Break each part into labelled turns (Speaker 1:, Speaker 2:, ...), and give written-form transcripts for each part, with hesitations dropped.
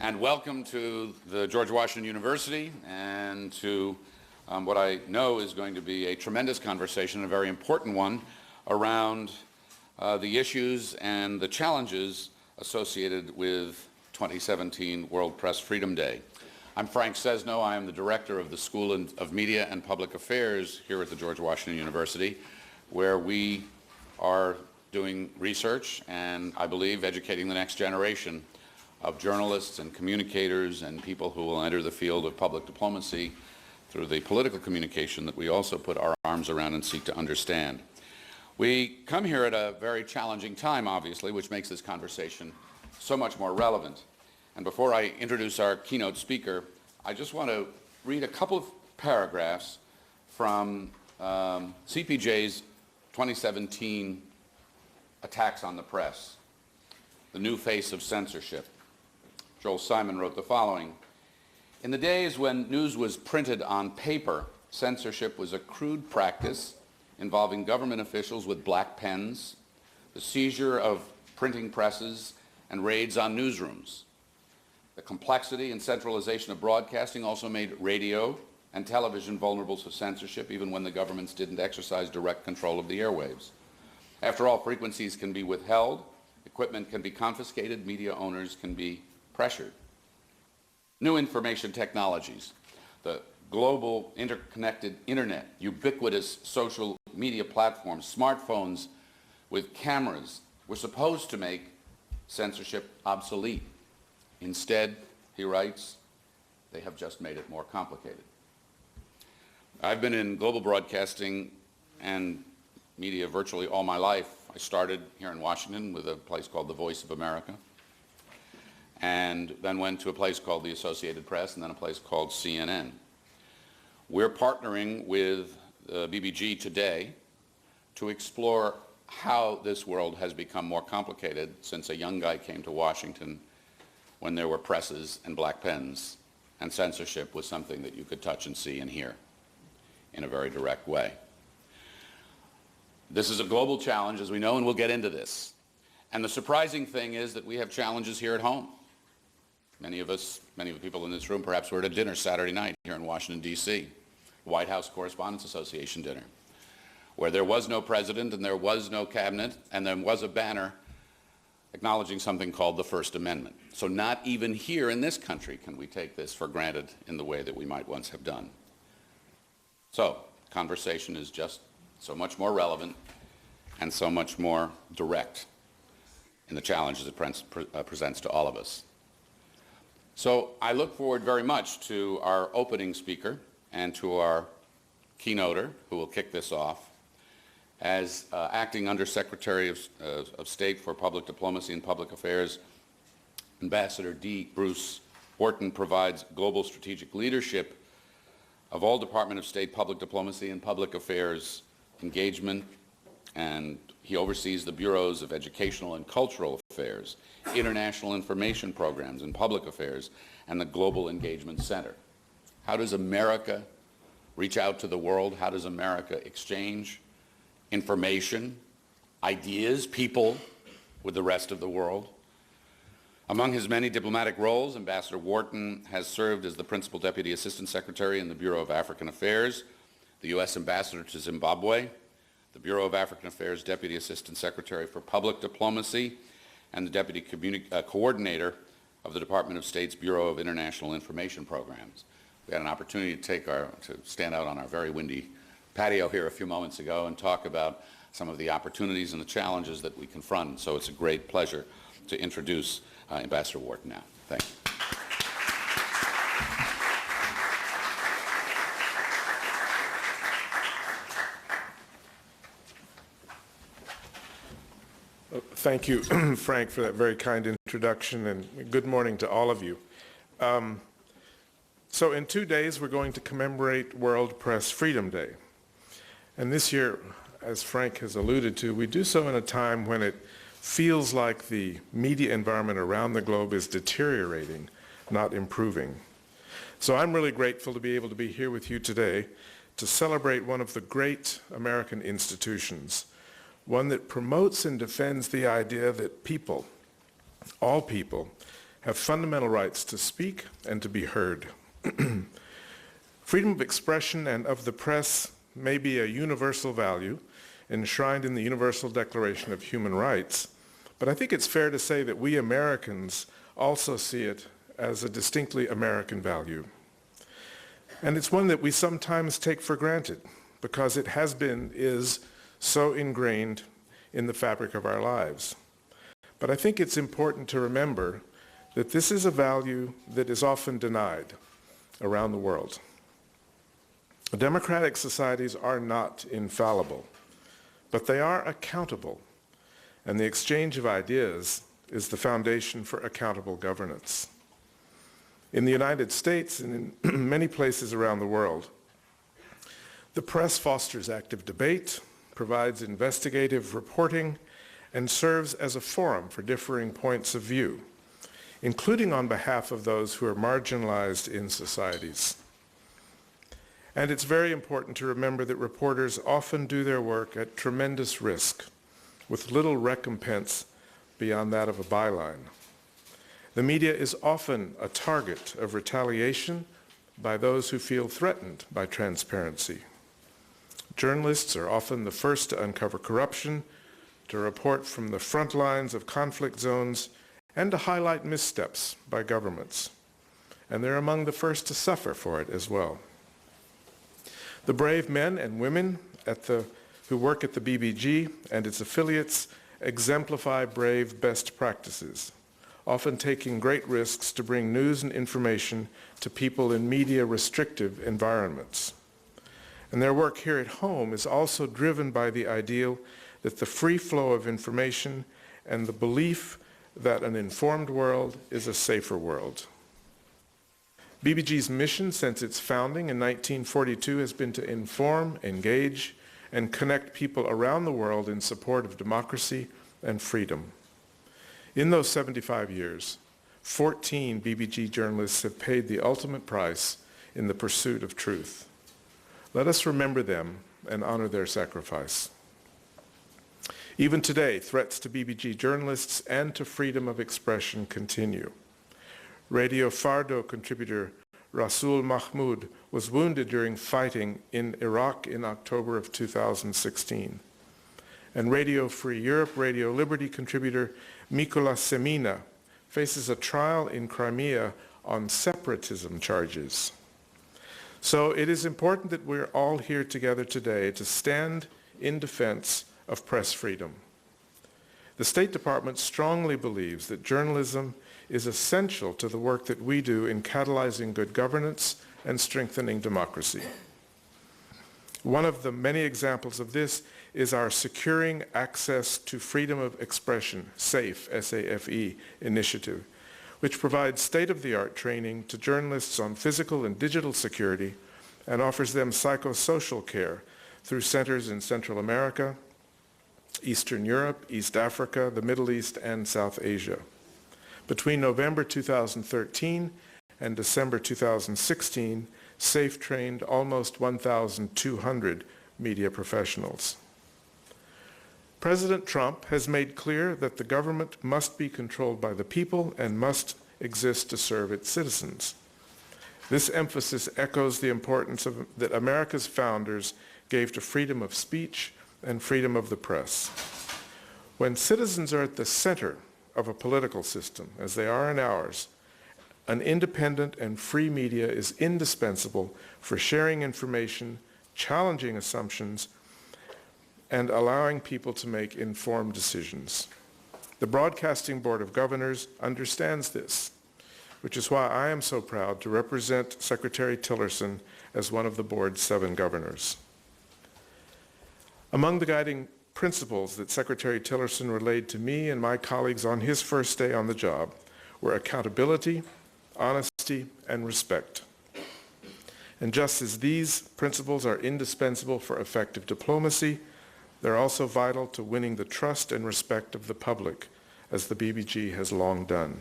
Speaker 1: And welcome to the George Washington University and to what I know is going to be a tremendous conversation, a very important one, around the issues and the challenges associated with 2017 World Press Freedom Day. I'm Frank Sesno. I am the director of the School of Media and Public Affairs here at the George Washington University, where we are doing research and, I believe, educating the next generation of journalists and communicators and people who will enter the field of public diplomacy through the political communication that we also put our arms around and seek to understand. We come here at a very challenging time, obviously, which makes this conversation so much more relevant. And before I introduce our keynote speaker, I just want to read a couple of paragraphs from CPJ's 2017 Attacks on the Press, the New Face of Censorship. Joel Simon wrote the following: "In the days when news was printed on paper, censorship was a crude practice involving government officials with black pens, the seizure of printing presses, and raids on newsrooms. The complexity and centralization of broadcasting also made radio and television vulnerable to censorship, even when the governments didn't exercise direct control of the airwaves. After all, frequencies can be withheld, equipment can be confiscated, media owners can be pressured. New information technologies, the global interconnected internet, ubiquitous social media platforms, smartphones with cameras were supposed to make censorship obsolete. Instead," he writes, "they have just made it more complicated." I've been in global broadcasting and media virtually all my life. I started here in Washington with a place called the Voice of America, and then went to a place called the Associated Press, and then a place called CNN. We're partnering with BBG today to explore how this world has become more complicated since a young guy came to Washington when there were presses and black pens, and censorship was something that you could touch and see and hear in a very direct way. This is a global challenge, as we know, and we'll get into this. And the surprising thing is that we have challenges here at home. Many of the people in this room perhaps were at a dinner Saturday night here in Washington, D.C., White House Correspondents Association dinner, where there was no president and there was no cabinet, and there was a banner acknowledging something called the First Amendment. So not even here in this country can we take this for granted in the way that we might once have done. So conversation is just so much more relevant and so much more direct in the challenges it presents to all of us. So I look forward very much to our opening speaker and to our keynoter, who will kick this off, as Acting Undersecretary of State for Public Diplomacy and Public Affairs, Ambassador D. Bruce Horton provides global strategic leadership of all Department of State public diplomacy and public affairs engagement, and he oversees the bureaus of educational and cultural affairs, international information programs and public affairs, and the Global Engagement Center. How does America reach out to the world? How does America exchange information, ideas, people with the rest of the world? Among his many diplomatic roles, Ambassador Wharton has served as the Principal Deputy Assistant Secretary in the Bureau of African Affairs, the U.S. Ambassador to Zimbabwe, the Bureau of African Affairs Deputy Assistant Secretary for Public Diplomacy, and the Deputy Coordinator of the Department of State's Bureau of International Information Programs. We had an opportunity to stand out on our very windy patio here a few moments ago and talk about some of the opportunities and the challenges that we confront. So it's a great pleasure to introduce Ambassador Wharton now. Thank you.
Speaker 2: Thank you, Frank, for that very kind introduction, and good morning to all of you. So in 2 days, we're going to commemorate World Press Freedom Day. And this year, as Frank has alluded to, we do so in a time when it feels like the media environment around the globe is deteriorating, not improving. So I'm really grateful to be able to be here with you today to celebrate one of the great American institutions, one that promotes and defends the idea that people, all people, have fundamental rights to speak and to be heard. Freedom of expression and of the press may be a universal value enshrined in the Universal Declaration of Human Rights, but I think it's fair to say that we Americans also see it as a distinctly American value. And it's one that we sometimes take for granted because it is so ingrained in the fabric of our lives. But I think it's important to remember that this is a value that is often denied around the world. Democratic societies are not infallible, but they are accountable, and the exchange of ideas is the foundation for accountable governance. In the United States and in many places around the world, the press fosters active debate, provides investigative reporting, and serves as a forum for differing points of view, including on behalf of those who are marginalized in societies. And it's very important to remember that reporters often do their work at tremendous risk, with little recompense beyond that of a byline. The media is often a target of retaliation by those who feel threatened by transparency. Journalists are often the first to uncover corruption, to report from the front lines of conflict zones, and to highlight missteps by governments. And they're among the first to suffer for it as well. The brave men and women who work at the BBG and its affiliates exemplify brave best practices, often taking great risks to bring news and information to people in media-restrictive environments. And their work here at home is also driven by the ideal that the free flow of information and the belief that an informed world is a safer world. BBG's mission since its founding in 1942 has been to inform, engage, and connect people around the world in support of democracy and freedom. In those 75 years, 14 BBG journalists have paid the ultimate price in the pursuit of truth. Let us remember them and honor their sacrifice. Even today, threats to BBG journalists and to freedom of expression continue. Radio Fardo contributor Rasul Mahmoud was wounded during fighting in Iraq in October of 2016. And Radio Free Europe, Radio Liberty contributor Mikola Semina faces a trial in Crimea on separatism charges. So it is important that we're all here together today to stand in defense of press freedom. The State Department strongly believes that journalism is essential to the work that we do in catalyzing good governance and strengthening democracy. One of the many examples of this is our Securing Access to Freedom of Expression, SAFE, S-A-F-E, initiative, which provides state-of-the-art training to journalists on physical and digital security and offers them psychosocial care through centers in Central America, Eastern Europe, East Africa, the Middle East, and South Asia. Between November 2013 and December 2016, SAFE trained almost 1,200 media professionals. President Trump has made clear that the government must be controlled by the people and must exist to serve its citizens. This emphasis echoes the importance that America's founders gave to freedom of speech and freedom of the press. When citizens are at the center of a political system, as they are in ours, an independent and free media is indispensable for sharing information, challenging assumptions, and allowing people to make informed decisions. The Broadcasting Board of Governors understands this, which is why I am so proud to represent Secretary Tillerson as one of the board's 7 governors. Among the guiding principles that Secretary Tillerson relayed to me and my colleagues on his first day on the job were accountability, honesty, and respect. And just as these principles are indispensable for effective diplomacy, they're also vital to winning the trust and respect of the public, as the BBG has long done.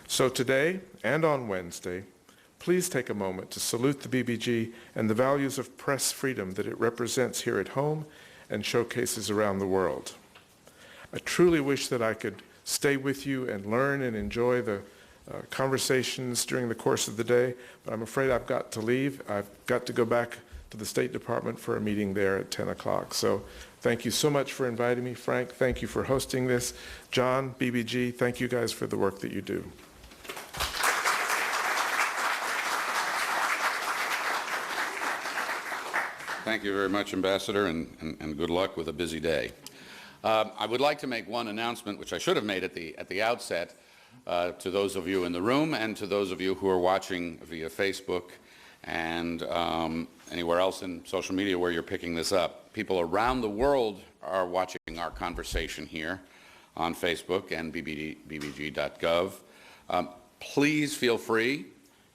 Speaker 2: So today and on Wednesday, please take a moment to salute the BBG and the values of press freedom that it represents here at home and showcases around the world. I truly wish that I could stay with you and learn and enjoy the conversations during the course of the day, but I'm afraid I've got to leave. I've got to go back to the State Department for a meeting there at 10 o'clock. So thank you so much for inviting me. Frank, thank you for hosting this. John, BBG, thank you guys for the work that you do.
Speaker 1: Thank you very much, Ambassador, and good luck with a busy day. I would like to make one announcement, which I should have made at the outset, to those of you in the room and to those of you who are watching via Facebook and anywhere else in social media where you're picking this up. People around the world are watching our conversation here on Facebook and bbg.gov. Please feel free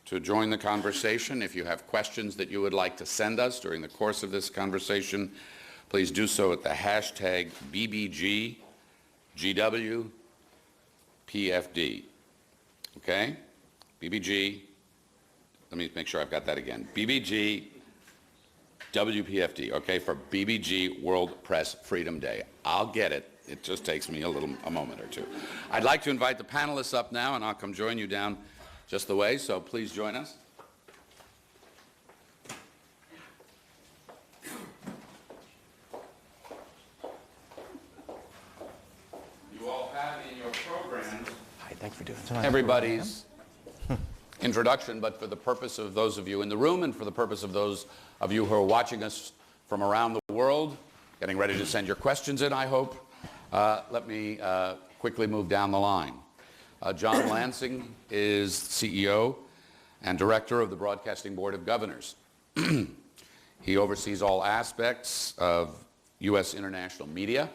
Speaker 1: to join the conversation. If you have questions that you would like to send us during the course of this conversation, please do so at the hashtag BBG GWU PFD. Okay? BBG, let me make sure I've got that again. BBG WPFD, okay, for BBG World Press Freedom Day. I'll get it. It just takes me a moment or two. I'd like to invite the panelists up now, and I'll come join you down just the way, so please join us. You all have in your programs everybody's introduction, but for the purpose of those of you in the room and for the purpose of those of you who are watching us from around the world, getting ready to send your questions in, I hope, let me quickly move down the line. John Lansing is CEO and Director of the Broadcasting Board of Governors. He oversees all aspects of U.S. international media,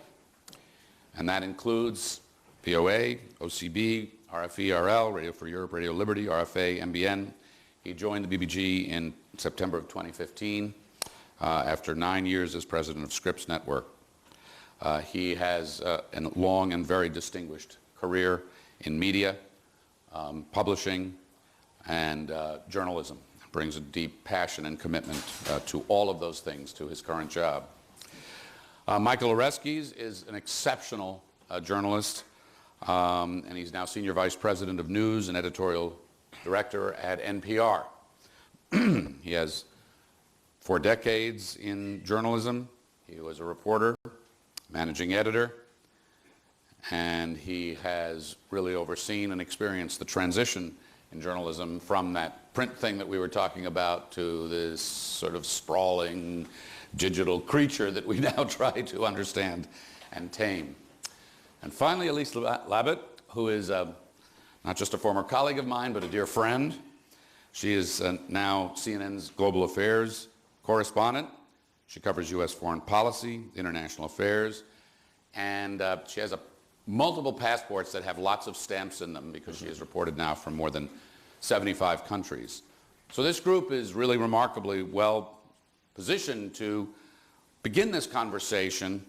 Speaker 1: and that includes VOA, OCB, RFE-RL, Radio for Europe, Radio Liberty, RFA, MBN. He joined the BBG in September of 2015 after 9 years as president of Scripps Network. He has a long and very distinguished career in media, publishing, and journalism. Brings a deep passion and commitment to all of those things to his current job. Michael Oreskes is an exceptional journalist, and he's now Senior Vice President of News and Editorial Director at NPR. He has 4 decades in journalism. He was a reporter, managing editor, and he has really overseen and experienced the transition in journalism from that print thing that we were talking about to this sort of sprawling digital creature that we now try to understand and tame. And finally, Elise Labott, who is not just a former colleague of mine, but a dear friend. She is now CNN's Global Affairs correspondent. She covers U.S. foreign policy, international affairs, and she has multiple passports that have lots of stamps in them because she has reported now from more than 75 countries. So this group is really remarkably well positioned to begin this conversation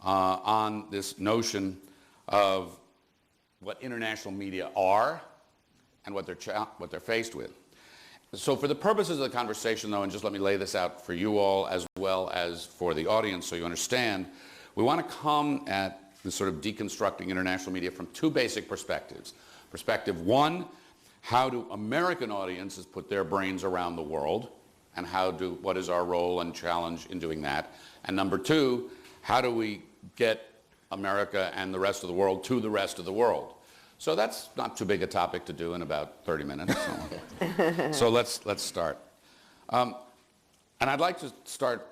Speaker 1: on this notion of what international media are and what they're faced with. So for the purposes of the conversation, though, and just let me lay this out for you all as well as for the audience so you understand, we want to come at this sort of deconstructing international media from 2 basic perspectives. Perspective 1, how do American audiences put their brains around the world, and what is our role and challenge in doing that? And number 2, how do we get America and the rest of the world to the rest of the world? So that's not too big a topic to do in about 30 minutes. So let's start. And I'd like to start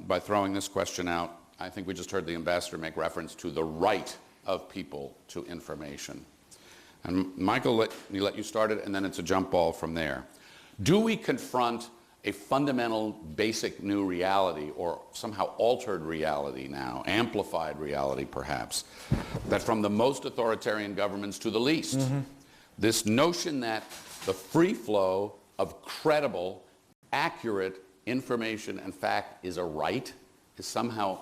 Speaker 1: by throwing this question out. I think we just heard the ambassador make reference to the right of people to information. And Michael, let me let you start it, and then it's a jump ball from there. Do we confront a fundamental, basic new reality, or somehow altered reality now, amplified reality perhaps, that from the most authoritarian governments to the least, this notion that the free flow of credible, accurate information and fact is a right is somehow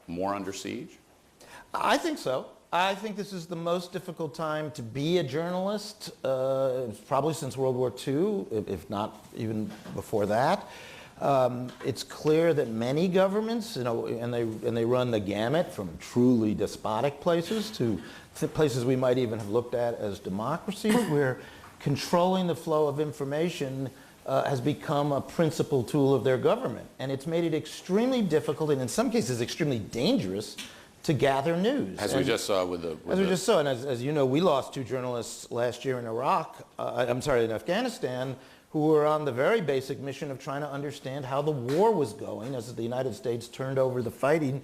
Speaker 1: more under siege?
Speaker 3: I think so. I think this is the most difficult time to be a journalist, probably since World War II, if not even before that. It's clear that many governments, and they run the gamut from truly despotic places to places we might even have looked at as democracies, where controlling the flow of information has become a principal tool of their government. And it's made it extremely difficult, and in some cases extremely dangerous, to gather news.
Speaker 1: As we just saw with the...
Speaker 3: As we just saw, and as you know, we lost 2 journalists last year in in Afghanistan, who were on the very basic mission of trying to understand how the war was going as the United States turned over the fighting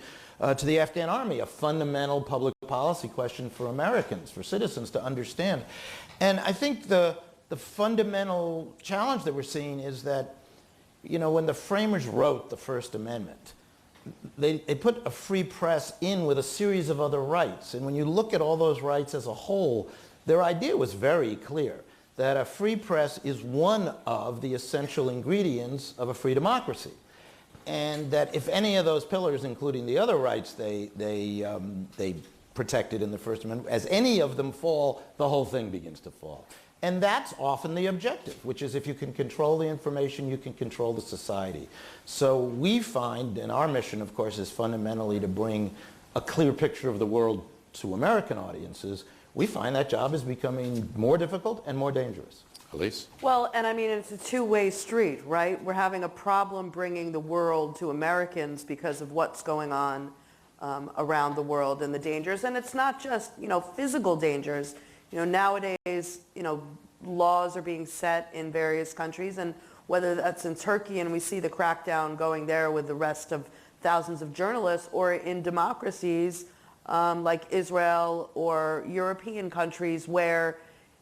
Speaker 3: to the Afghan army, a fundamental public policy question for Americans, for citizens to understand. And I think the fundamental challenge that we're seeing is that, when the framers wrote the First Amendment, they put a free press in with a series of other rights. And when you look at all those rights as a whole, their idea was very clear, that a free press is one of the essential ingredients of a free democracy. And that if any of those pillars, including the other rights they protected in the First Amendment, as any of them fall, the whole thing begins to fall. And that's often the objective, which is if you can control the information, you can control the society. So we find, and our mission, of course, is fundamentally to bring a clear picture of the world to American audiences. We find that job is becoming more difficult and more dangerous.
Speaker 1: Elise?
Speaker 4: Well, and I mean, it's a two-way street, right? We're having a problem bringing the world to Americans because of what's going on around the world and the dangers. And it's not just, physical dangers. Nowadays, laws are being set in various countries, and whether that's in Turkey and we see the crackdown going there with the arrest of thousands of journalists, or in democracies like Israel or European countries where,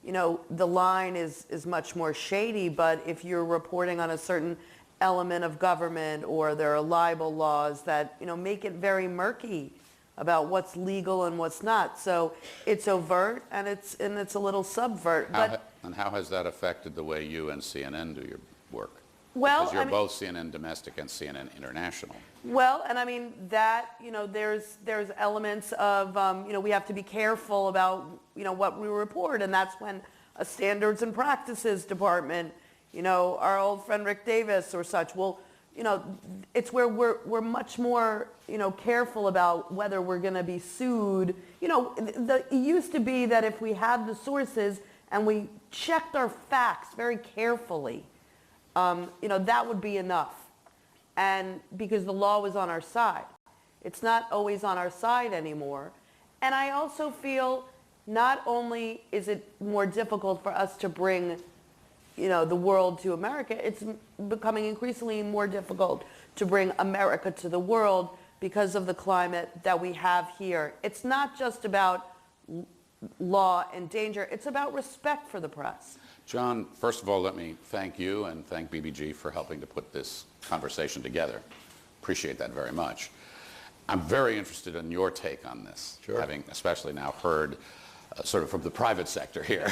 Speaker 4: the line is much more shady, but if you're reporting on a certain element of government, or there are libel laws that, make it very murky about what's legal and what's not. So it's overt and it's a little subvert.
Speaker 1: And how has that affected the way you and CNN do your work?
Speaker 4: Well,
Speaker 1: because you're both CNN Domestic and CNN International.
Speaker 4: Well, and I mean that, there's elements of, we have to be careful about, what we report, and that's when a standards and practices department, our old friend Rick Davis or such will, it's where we're much more, careful about whether we're going to be sued. It used to be that if we had the sources and we checked our facts very carefully, that would be enough. And because the law was on our side. It's not always on our side anymore. And I also feel not only is it more difficult for us to bring the world to America, it's becoming increasingly more difficult to bring America to the world because of the climate that we have here. It's not just about law and danger, it's about respect for the press.
Speaker 1: John, first of all, let me thank you and thank BBG for helping to put this conversation together. Appreciate that very much. I'm very interested in your take on this,
Speaker 5: Sure.
Speaker 1: Having especially now heard sort of from the private sector here.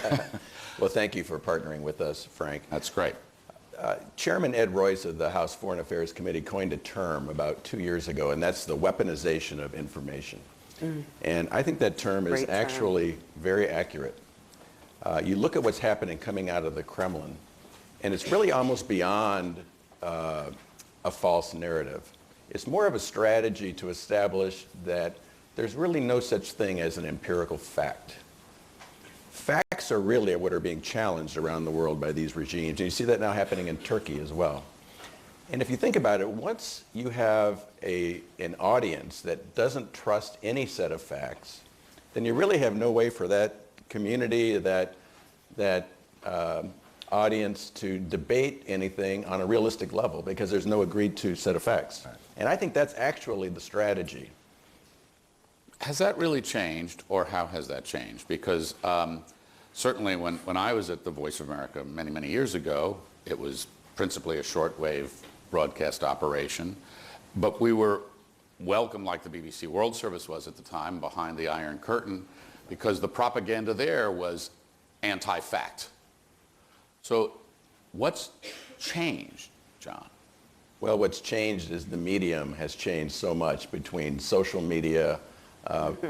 Speaker 5: Well, thank you for partnering with us, Frank.
Speaker 1: That's great.
Speaker 5: Chairman Ed Royce of the House Foreign Affairs Committee coined a term about 2 years ago, and that's the weaponization of information. And I think that term is
Speaker 4: Great term.
Speaker 5: actually very accurate. You look at what's happening coming out of the Kremlin, and it's really almost beyond a false narrative. It's more of a strategy to establish that there's really no such thing as an empirical fact. Facts are really what are being challenged around the world by these regimes, and you see that now happening in Turkey as well. And if you think about it, once you have an audience that doesn't trust any set of facts, then you really have no way for that community, that audience to debate anything on a realistic level because there's no agreed to set of facts. And I think that's actually the strategy.
Speaker 1: Has that really changed, or how has that changed? Because certainly when I was at the Voice of America many, many years ago, it was principally a shortwave broadcast operation, but we were welcome, like the BBC World Service was at the time, behind the Iron Curtain, because the propaganda there was anti-fact. So what's changed, John?
Speaker 5: Well, what's changed is the medium has changed so much between social media,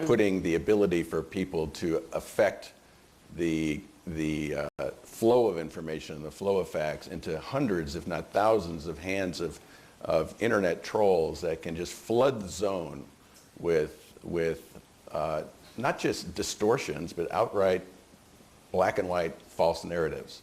Speaker 5: putting the ability for people to affect the flow of information and the flow of facts into hundreds, if not thousands, of hands of internet trolls that can just flood the zone with not just distortions, but outright black and white false narratives.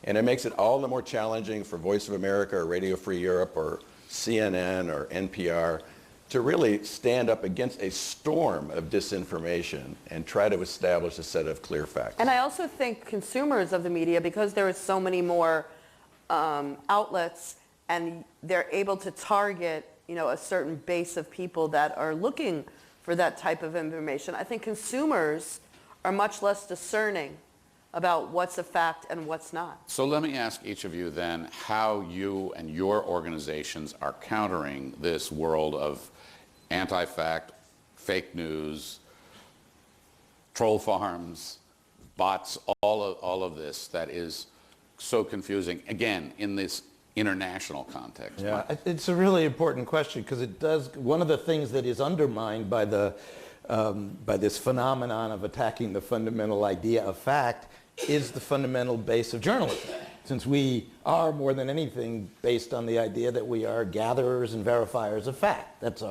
Speaker 5: And it makes it all the more challenging for Voice of America or Radio Free Europe or CNN or NPR to really stand up against a storm of disinformation and try to establish a set of clear facts.
Speaker 4: And I also think consumers of the media, because there are so many more outlets and they're able to target, a certain base of people that are looking for that type of information, I think consumers are much less discerning about what's a fact and what's not.
Speaker 1: So let me ask each of you then how you and your organizations are countering this world of anti-fact, fake news, troll farms, bots, all of this that is so confusing, again, in this international context.
Speaker 3: Yeah, it's a really important question because one of the things that is undermined by by this phenomenon of attacking the fundamental idea of fact is the fundamental base of journalism. Since we are more than anything based on the idea that we are gatherers and verifiers of fact. That's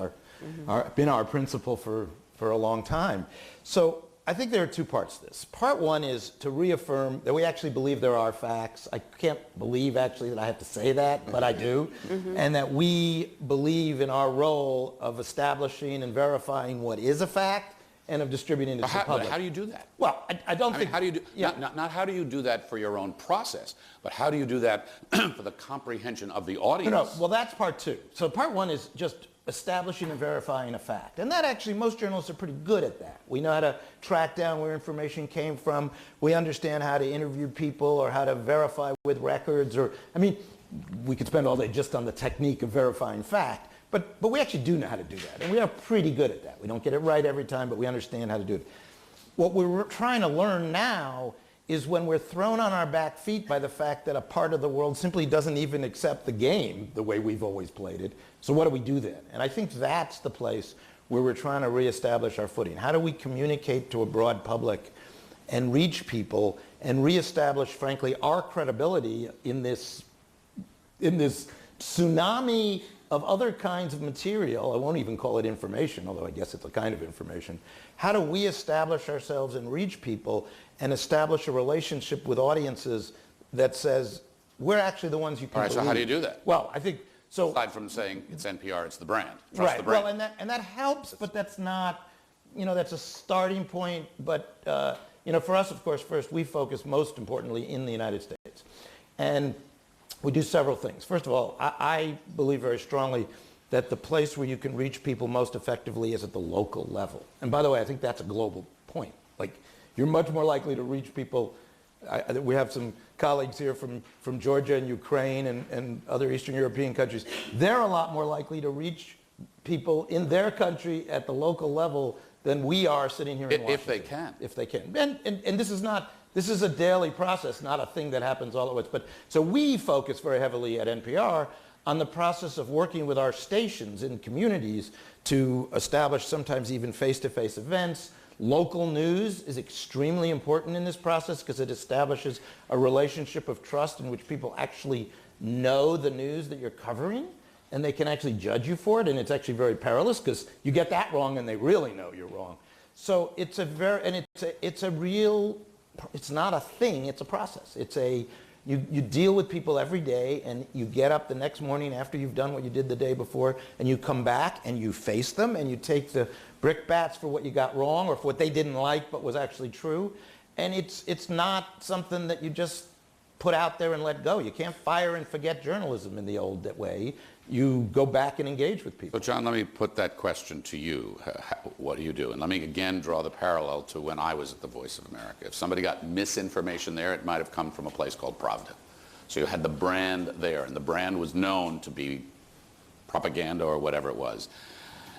Speaker 3: been our principle for a long time. So I think there are two parts to this. Part one is to reaffirm that we actually believe there are facts. I can't believe actually that I have to say that, but I do. And that we believe in our role of establishing and verifying what is a fact and of distributing it to the public.
Speaker 1: But how do you do that?
Speaker 3: Well, I don't think...
Speaker 1: How do you do,
Speaker 3: yeah.
Speaker 1: not how do you do that for your own process, but how do you do that for the comprehension of the audience?
Speaker 3: No, well, that's part two. So part one is just establishing and verifying a fact. And that actually, most journalists are pretty good at that. We know how to track down where information came from. We understand how to interview people or how to verify with records. We could spend all day just on the technique of verifying fact. But we actually do know how to do that. And we are pretty good at that. We don't get it right every time, but we understand how to do it. What we're trying to learn now is when we're thrown on our back feet by the fact that a part of the world simply doesn't even accept the game the way we've always played it. So what do we do then? And I think that's the place where we're trying to reestablish our footing. How do we communicate to a broad public and reach people and reestablish, frankly, our credibility in this tsunami of other kinds of material? I won't even call it information, although I guess it's a kind of information. How do we establish ourselves and reach people and establish a relationship with audiences that says, we're actually the ones you can
Speaker 1: All right,
Speaker 3: believe?
Speaker 1: so how do you do that?
Speaker 3: Well, I think, so...
Speaker 1: Aside from saying it's NPR, it's the brand. Trust the
Speaker 3: Right,
Speaker 1: brand.
Speaker 3: well, and that helps, but that's not, that's a starting point. But, for us, of course, first, we focus most importantly in the United States. And we do several things. First of all, I believe very strongly that the place where you can reach people most effectively is at the local level. And by the way, I think that's a global point. Like, you're much more likely to reach people. We have some colleagues here from Georgia and Ukraine and other Eastern European countries. They're a lot more likely to reach people in their country at the local level than we are sitting here in Washington.
Speaker 1: If they can.
Speaker 3: If they can. And this is a daily process, not a thing that happens all at once. But so we focus very heavily at NPR on the process of working with our stations in communities to establish sometimes even face-to-face events. Local news is extremely important in this process because it establishes a relationship of trust in which people actually know the news that you're covering and they can actually judge you for it. And it's actually very perilous because you get that wrong and they really know you're wrong. So it's not a thing, it's a process. You deal with people every day and you get up the next morning after you've done what you did the day before and you come back and you face them and you take the brickbats for what you got wrong or for what they didn't like but was actually true. And it's not something that you just put out there and let go. You can't fire and forget journalism in the old way. You go back and engage with people.
Speaker 1: So John, let me put that question to you. What do you do? And let me again draw the parallel to when I was at the Voice of America. If somebody got misinformation there, it might have come from a place called Pravda. So you had the brand there, and the brand was known to be propaganda or whatever it was.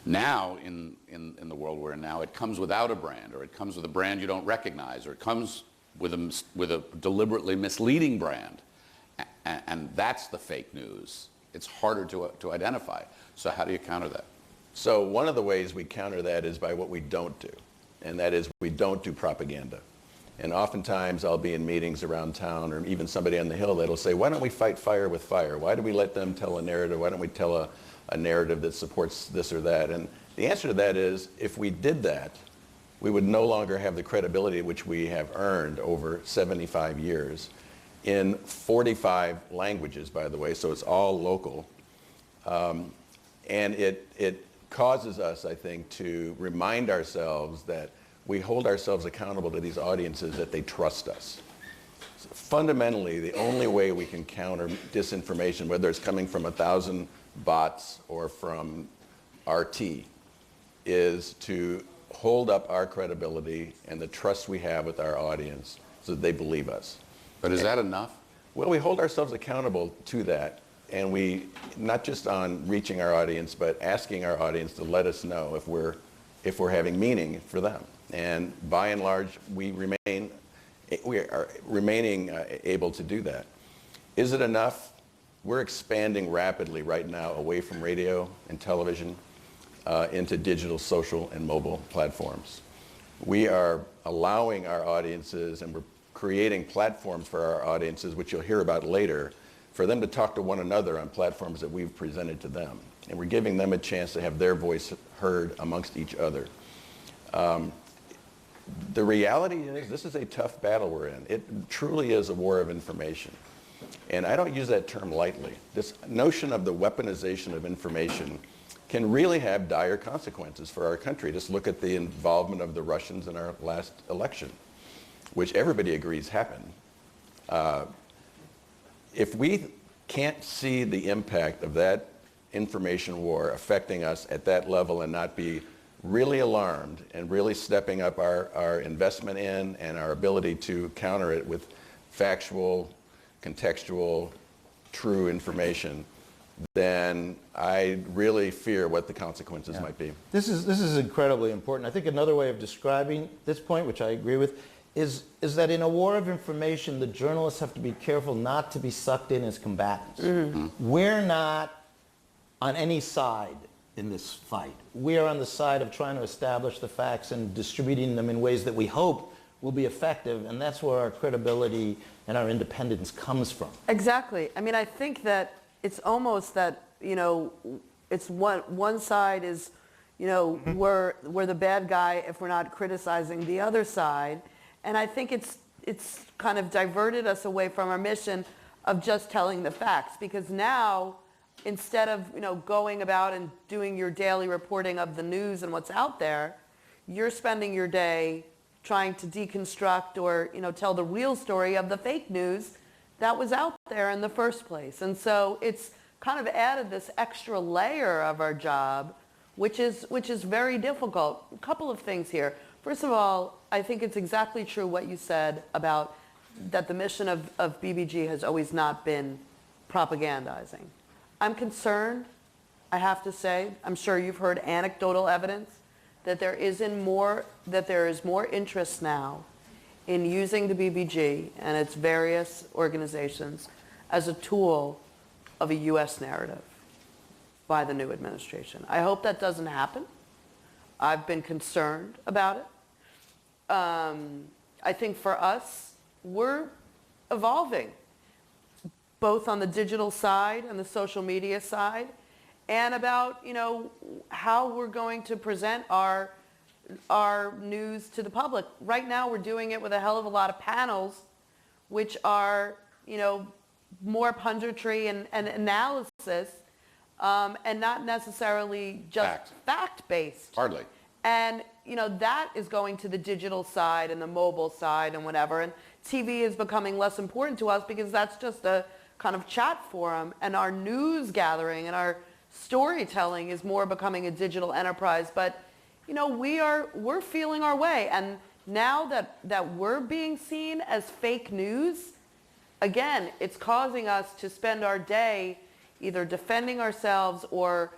Speaker 1: Now, in the world we're in now, it comes without a brand, or it comes with a brand you don't recognize, or it comes with a deliberately misleading brand. And that's the fake news. It's harder to identify. So how do you counter that?
Speaker 5: So one of the ways we counter that is by what we don't do, and that is we don't do propaganda. And oftentimes I'll be in meetings around town, or even somebody on the Hill that'll say, why don't we fight fire with fire? Why do we let them tell a narrative? Why don't we tell a narrative that supports this or that? And the answer to that is, if we did that, we would no longer have the credibility which we have earned over 75 years in 45 languages, by the way, so it's all local. And it causes us, I think, to remind ourselves that we hold ourselves accountable to these audiences, that they trust us. So fundamentally, the only way we can counter disinformation, whether it's coming from 1,000 bots or from RT, is to hold up our credibility and the trust we have with our audience so that they believe us.
Speaker 1: But is that enough?
Speaker 5: Well, we hold ourselves accountable to that, and we, not just on reaching our audience, but asking our audience to let us know if we're having meaning for them. And by and large, we are remaining able to do that. Is it enough? We're expanding rapidly right now away from radio and television into digital, social, and mobile platforms. We are allowing our audiences, and we're creating platforms for our audiences, which you'll hear about later, for them to talk to one another on platforms that we've presented to them. And we're giving them a chance to have their voice heard amongst each other. The reality is, this is a tough battle we're in. It truly is a war of information. And I don't use that term lightly. This notion of the weaponization of information can really have dire consequences for our country. Just look at the involvement of the Russians in our last election, which everybody agrees happened. If we can't see the impact of that information war affecting us at that level and not be really alarmed and really stepping up our investment in and our ability to counter it with factual, contextual, true information, then I really fear what the consequences might be.
Speaker 3: This is incredibly important. I think another way of describing this point, which I agree with, is that in a war of information, the journalists have to be careful not to be sucked in as combatants. Mm-hmm. We're not on any side in this fight. We are on the side of trying to establish the facts and distributing them in ways that we hope will be effective, and that's where our credibility and our independence comes from.
Speaker 4: Exactly. I mean, I think that it's almost that, it's one side is, we're the bad guy if we're not criticizing the other side. And I think it's kind of diverted us away from our mission of just telling the facts, because now, instead of going about and doing your daily reporting of the news and what's out there, you're spending your day trying to deconstruct or tell the real story of the fake news that was out there in the first place. And so it's kind of added this extra layer of our job, which is very difficult. A couple of things here. First of all, I think it's exactly true what you said about that the mission of BBG has always not been propagandizing. I'm concerned, I have to say, I'm sure you've heard anecdotal evidence that there is more interest now in using the BBG and its various organizations as a tool of a U.S. narrative by the new administration. I hope that doesn't happen. I've been concerned about it. I think for us, we're evolving, both on the digital side and the social media side, and about how we're going to present our news to the public. Right now, we're doing it with a hell of a lot of panels, which are more punditry and analysis, and not necessarily just fact-based.
Speaker 1: Hardly.
Speaker 4: And that is going to the digital side and the mobile side and whatever. And TV is becoming less important to us because that's just a kind of chat forum, and our news gathering and our storytelling is more becoming a digital enterprise. But we're feeling our way, and now that we're being seen as fake news, again, it's causing us to spend our day either defending ourselves or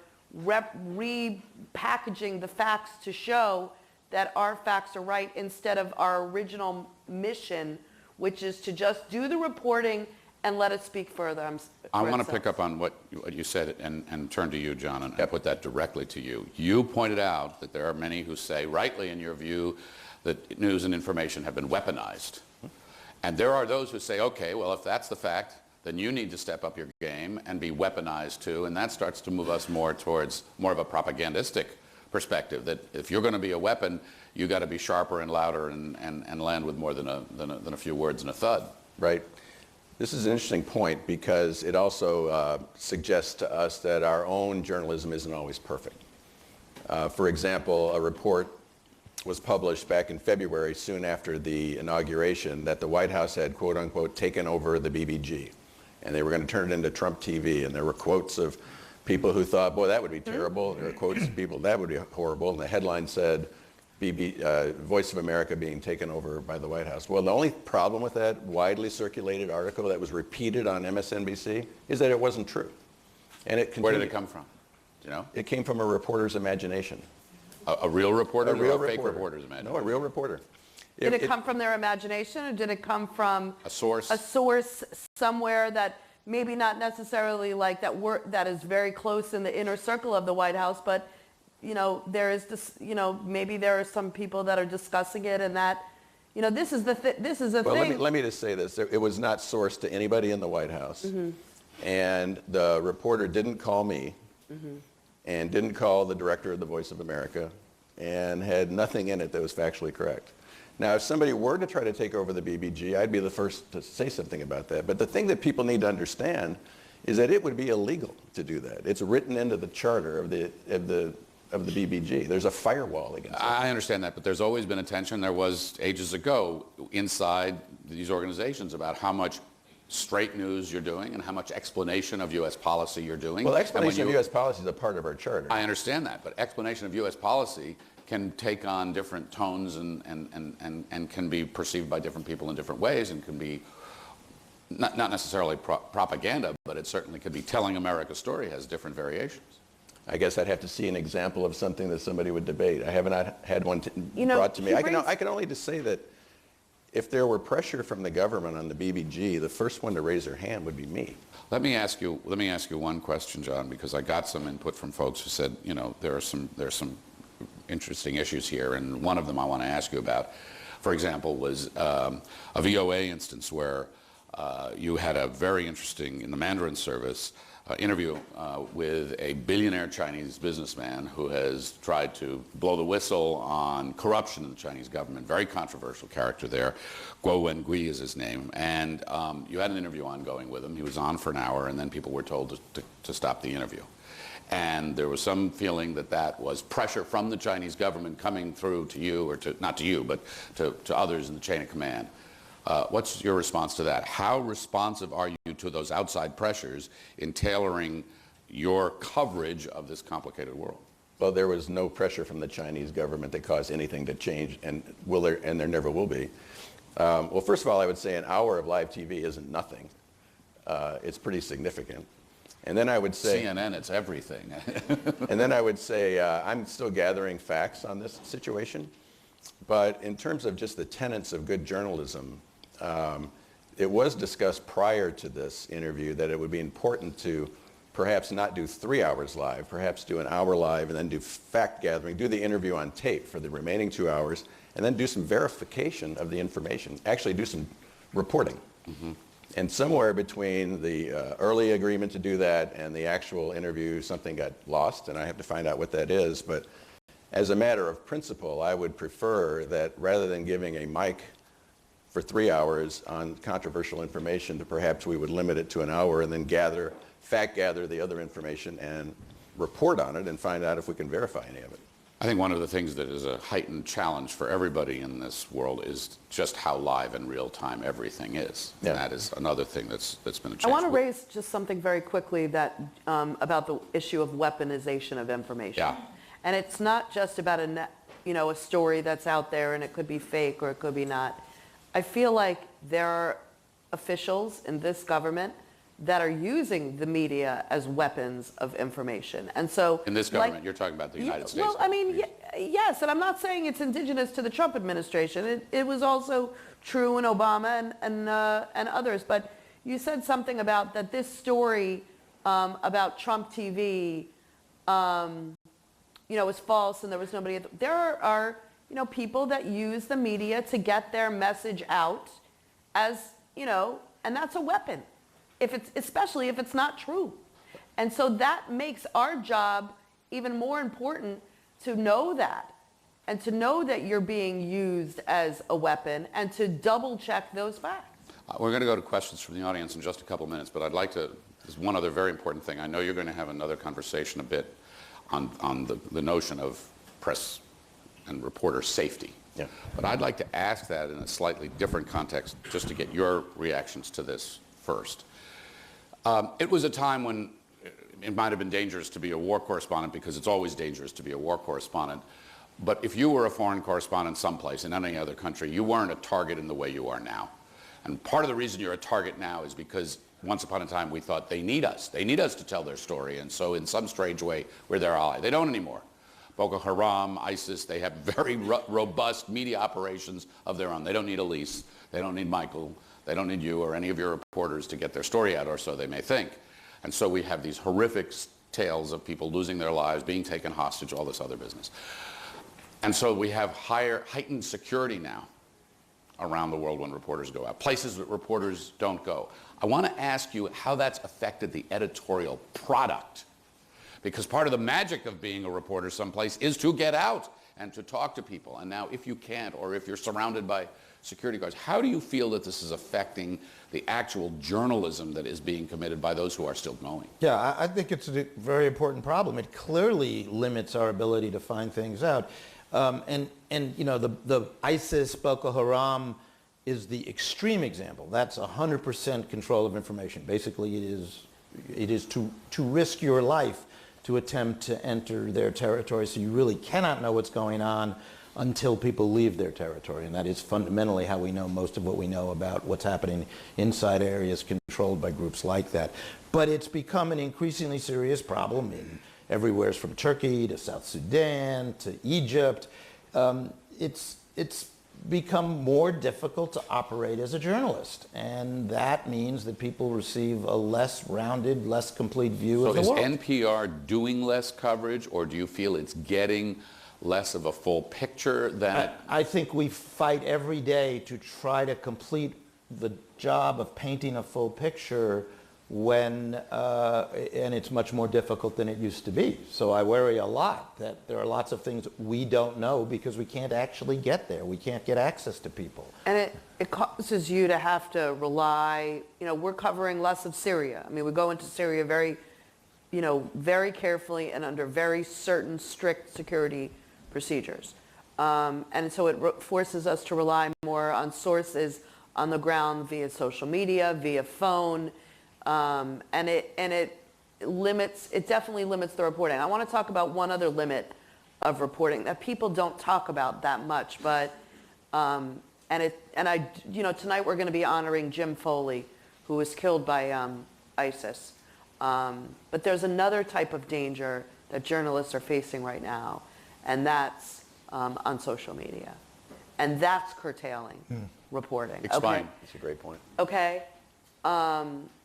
Speaker 4: repackaging the facts to show that our facts are right, instead of our original mission, which is to just do the reporting and let it speak further.
Speaker 1: I want to pick up on what you said and turn to you, John, and put that directly to you. You pointed out that there are many who say, rightly in your view, that news and information have been weaponized. And there are those who say, okay, well, if that's the fact, then you need to step up your game and be weaponized too, and that starts to move us more towards more of a propagandistic perspective, that if you're going to be a weapon, you got to be sharper and louder and land with more than a few words and a thud.
Speaker 5: Right. This is an interesting point because it also suggests to us that our own journalism isn't always perfect. For example, a report was published back in February, soon after the inauguration, that the White House had, quote unquote, taken over the BBG. And they were going to turn it into Trump TV. And there were quotes of people who thought, boy, that would be terrible. There were quotes of people, that would be horrible. And the headline said, Voice of America being taken over by the White House. Well, the only problem with that widely circulated article that was repeated on MSNBC is that it wasn't true. And it continued.
Speaker 1: Where did it come from? Do you know?
Speaker 5: It came from a reporter's imagination.
Speaker 1: A real reporter
Speaker 5: A real
Speaker 1: or a fake
Speaker 5: reporter.
Speaker 1: reporter's imagination?
Speaker 5: No, a real reporter.
Speaker 4: Did it come from their imagination, or did it come from
Speaker 1: A source?
Speaker 4: a source somewhere that maybe not necessarily like that is very close in the inner circle of the White House, but there is this, maybe there are some people that are discussing it, and that, this is the
Speaker 5: Well,
Speaker 4: thing.
Speaker 5: let me just say this. It was not sourced to anybody in the White House. And the reporter didn't call me and didn't call the director of the Voice of America and had nothing in it that was factually correct. Now, if somebody were to try to take over the BBG, I'd be the first to say something about that. But the thing that people need to understand is that it would be illegal to do that. It's written into the charter of the BBG. There's a firewall against it.
Speaker 1: I understand that, but there's always been a tension. There was ages ago inside these organizations about how much straight news you're doing and how much explanation of U.S. policy you're doing.
Speaker 5: Well, explanation of U.S. policy is a part of our charter.
Speaker 1: I understand that, but explanation of U.S. policy can take on different tones and can be perceived by different people in different ways, and can be not necessarily propaganda, but it certainly could be telling America's story, has different variations.
Speaker 5: I guess I'd have to see an example of something that somebody would debate. I have not had one brought to me. I can only just say that if there were pressure from the government on the BBG, the first one to raise their hand would be me.
Speaker 1: Let me ask you one question, John, because I got some input from folks who said, there are some interesting issues here, and one of them I want to ask you about, for example, was a VOA instance where you had a very interesting, in the Mandarin service, interview with a billionaire Chinese businessman who has tried to blow the whistle on corruption in the Chinese government. Very controversial character there. Guo Wengui is his name. And you had an interview ongoing with him. He was on for an hour, and then people were told to stop the interview. And there was some feeling that that was pressure from the Chinese government coming through to you, or not to you, but to others in the chain of command. What's your response to that? How responsive are you to those outside pressures in tailoring your coverage of this complicated world?
Speaker 5: Well, there was no pressure from the Chinese government that caused anything to change, and there never will be. Well, first of all, I would say an hour of live TV isn't nothing. It's pretty significant. And then I would say...
Speaker 1: CNN, it's everything.
Speaker 5: And then I would say I'm still gathering facts on this situation. But in terms of just the tenets of good journalism, it was discussed prior to this interview that it would be important to perhaps not do 3 hours live, perhaps do an hour live and then do fact gathering, do the interview on tape for the remaining 2 hours, and then do some verification of the information, actually do some reporting. And somewhere between the early agreement to do that and the actual interview, something got lost, and I have to find out what that is. But as a matter of principle, I would prefer that rather than giving a mic for 3 hours on controversial information, that perhaps we would limit it to an hour and then fact gather the other information and report on it and find out if we can verify any of it.
Speaker 1: I think one of the things that is a heightened challenge for everybody in this world is just how live and real time everything is.
Speaker 5: Yeah.
Speaker 1: And that is another thing that's been a challenge.
Speaker 4: I want to raise just something very quickly that about the issue of weaponization of information.
Speaker 1: Yeah.
Speaker 4: And it's not just about a story that's out there and it could be fake or it could be not. I feel like there are officials in this government that are using the media as weapons of information. And so...
Speaker 1: In this government, you're talking about the United States.
Speaker 4: Well, I mean, yes, and I'm not saying it's indigenous to the Trump administration. It was also true in Obama and others. But you said something about that this story about Trump TV, was false and there was nobody... There are people that use the media to get their message out as, and that's a weapon, especially if it's not true. And so that makes our job even more important, to know that, and to know that you're being used as a weapon, and to double check those facts.
Speaker 1: We're going to go to questions from the audience in just a couple minutes, but I'd like to, there's one other very important thing. I know you're going to have another conversation a bit on the notion of press and reporter safety.
Speaker 5: Yeah.
Speaker 1: But I'd like to ask that in a slightly different context, just to get your reactions to this first. It was a time when it might have been dangerous to be a war correspondent, because it's always dangerous to be a war correspondent. But if you were a foreign correspondent someplace in any other country, you weren't a target in the way you are now. And part of the reason you're a target now is because once upon a time we thought they need us. They need us to tell their story. And so in some strange way, we're their ally. They don't anymore. Boko Haram, ISIS, they have very robust media operations of their own. They don't need Elise. They don't need Michael. They don't need you or any of your reporters to get their story out, or so they may think. And so we have these horrific tales of people losing their lives, being taken hostage, all this other business. And so we have heightened security now around the world when reporters go out, places that reporters don't go. I want to ask you how that's affected the editorial product. Because part of the magic of being a reporter someplace is to get out and to talk to people. And now if you can't, or if you're surrounded by security guards, how do you feel that this is affecting the actual journalism that is being committed by those who are still going?
Speaker 3: Yeah, I think it's a very important problem. It clearly limits our ability to find things out. The ISIS, Boko Haram is the extreme example. That's 100% control of information. Basically, it is to risk your life to attempt to enter their territory, so you really cannot know what's going on until people leave their territory. And that is fundamentally how we know most of what we know about what's happening inside areas controlled by groups like that. But it's become an increasingly serious problem in everywhere from Turkey to South Sudan to Egypt. It's become more difficult to operate as a journalist. And that means that people receive a less rounded, less complete view of the world.
Speaker 1: So is NPR doing less coverage, or do you feel it's getting less of a full picture than
Speaker 3: I think we fight every day to try to complete the job of painting a full picture and it's much more difficult than it used to be. So I worry a lot that there are lots of things we don't know because we can't actually get there. We can't get access to people.
Speaker 4: And it causes you to have to rely, we're covering less of Syria. I mean, we go into Syria very carefully and under very certain strict security procedures. And so it forces us to rely more on sources on the ground via social media, via phone, and it definitely limits the reporting. I want to talk about one other limit of reporting that people don't talk about that much, but tonight we're going to be honoring Jim Foley, who was killed by ISIS. But there's another type of danger that journalists are facing right now, and that's on social media. And that's curtailing reporting.
Speaker 1: Explain.
Speaker 4: Okay?
Speaker 5: That's a great point.
Speaker 4: Okay?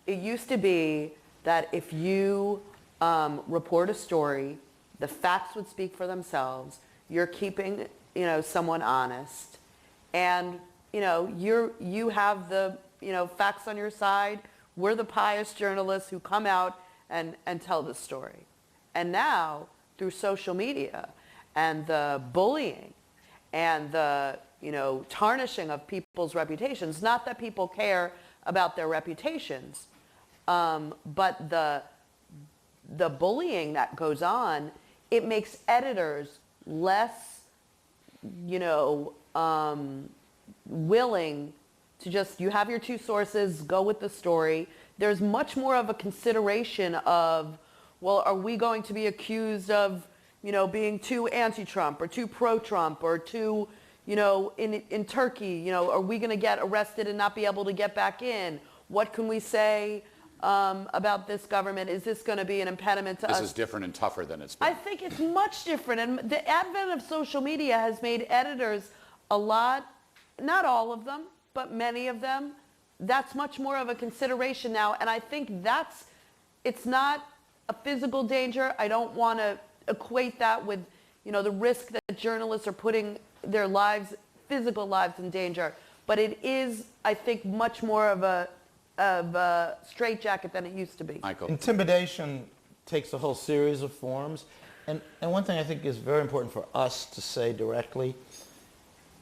Speaker 4: It used to be that if you report a story, the facts would speak for themselves. You're keeping, someone honest, and you have the facts on your side. We're the pious journalists who come out and tell the story. And now through social media and the bullying and the tarnishing of people's reputations, not that people care about their reputations, but the bullying that goes on, it makes editors less, willing to just, you have your two sources, go with the story. There's much more of a consideration of, well, are we going to be accused of, being too anti-Trump or too pro-Trump or too, in Turkey, are we going to get arrested and not be able to get back in? What can we say about this government? Is this going to be an impediment to us?
Speaker 1: This is different and tougher than it's been.
Speaker 4: I think it's much different. And the advent of social media has made editors a lot, not all of them, but many of them, that's much more of a consideration now. And I think it's not a physical danger. I don't want to equate that with, the risk that journalists are putting their lives, physical lives in danger. But it is, I think, much more of a straitjacket than it used to be.
Speaker 1: Michael.
Speaker 3: Intimidation takes a whole series of forms. And one thing I think is very important for us to say directly,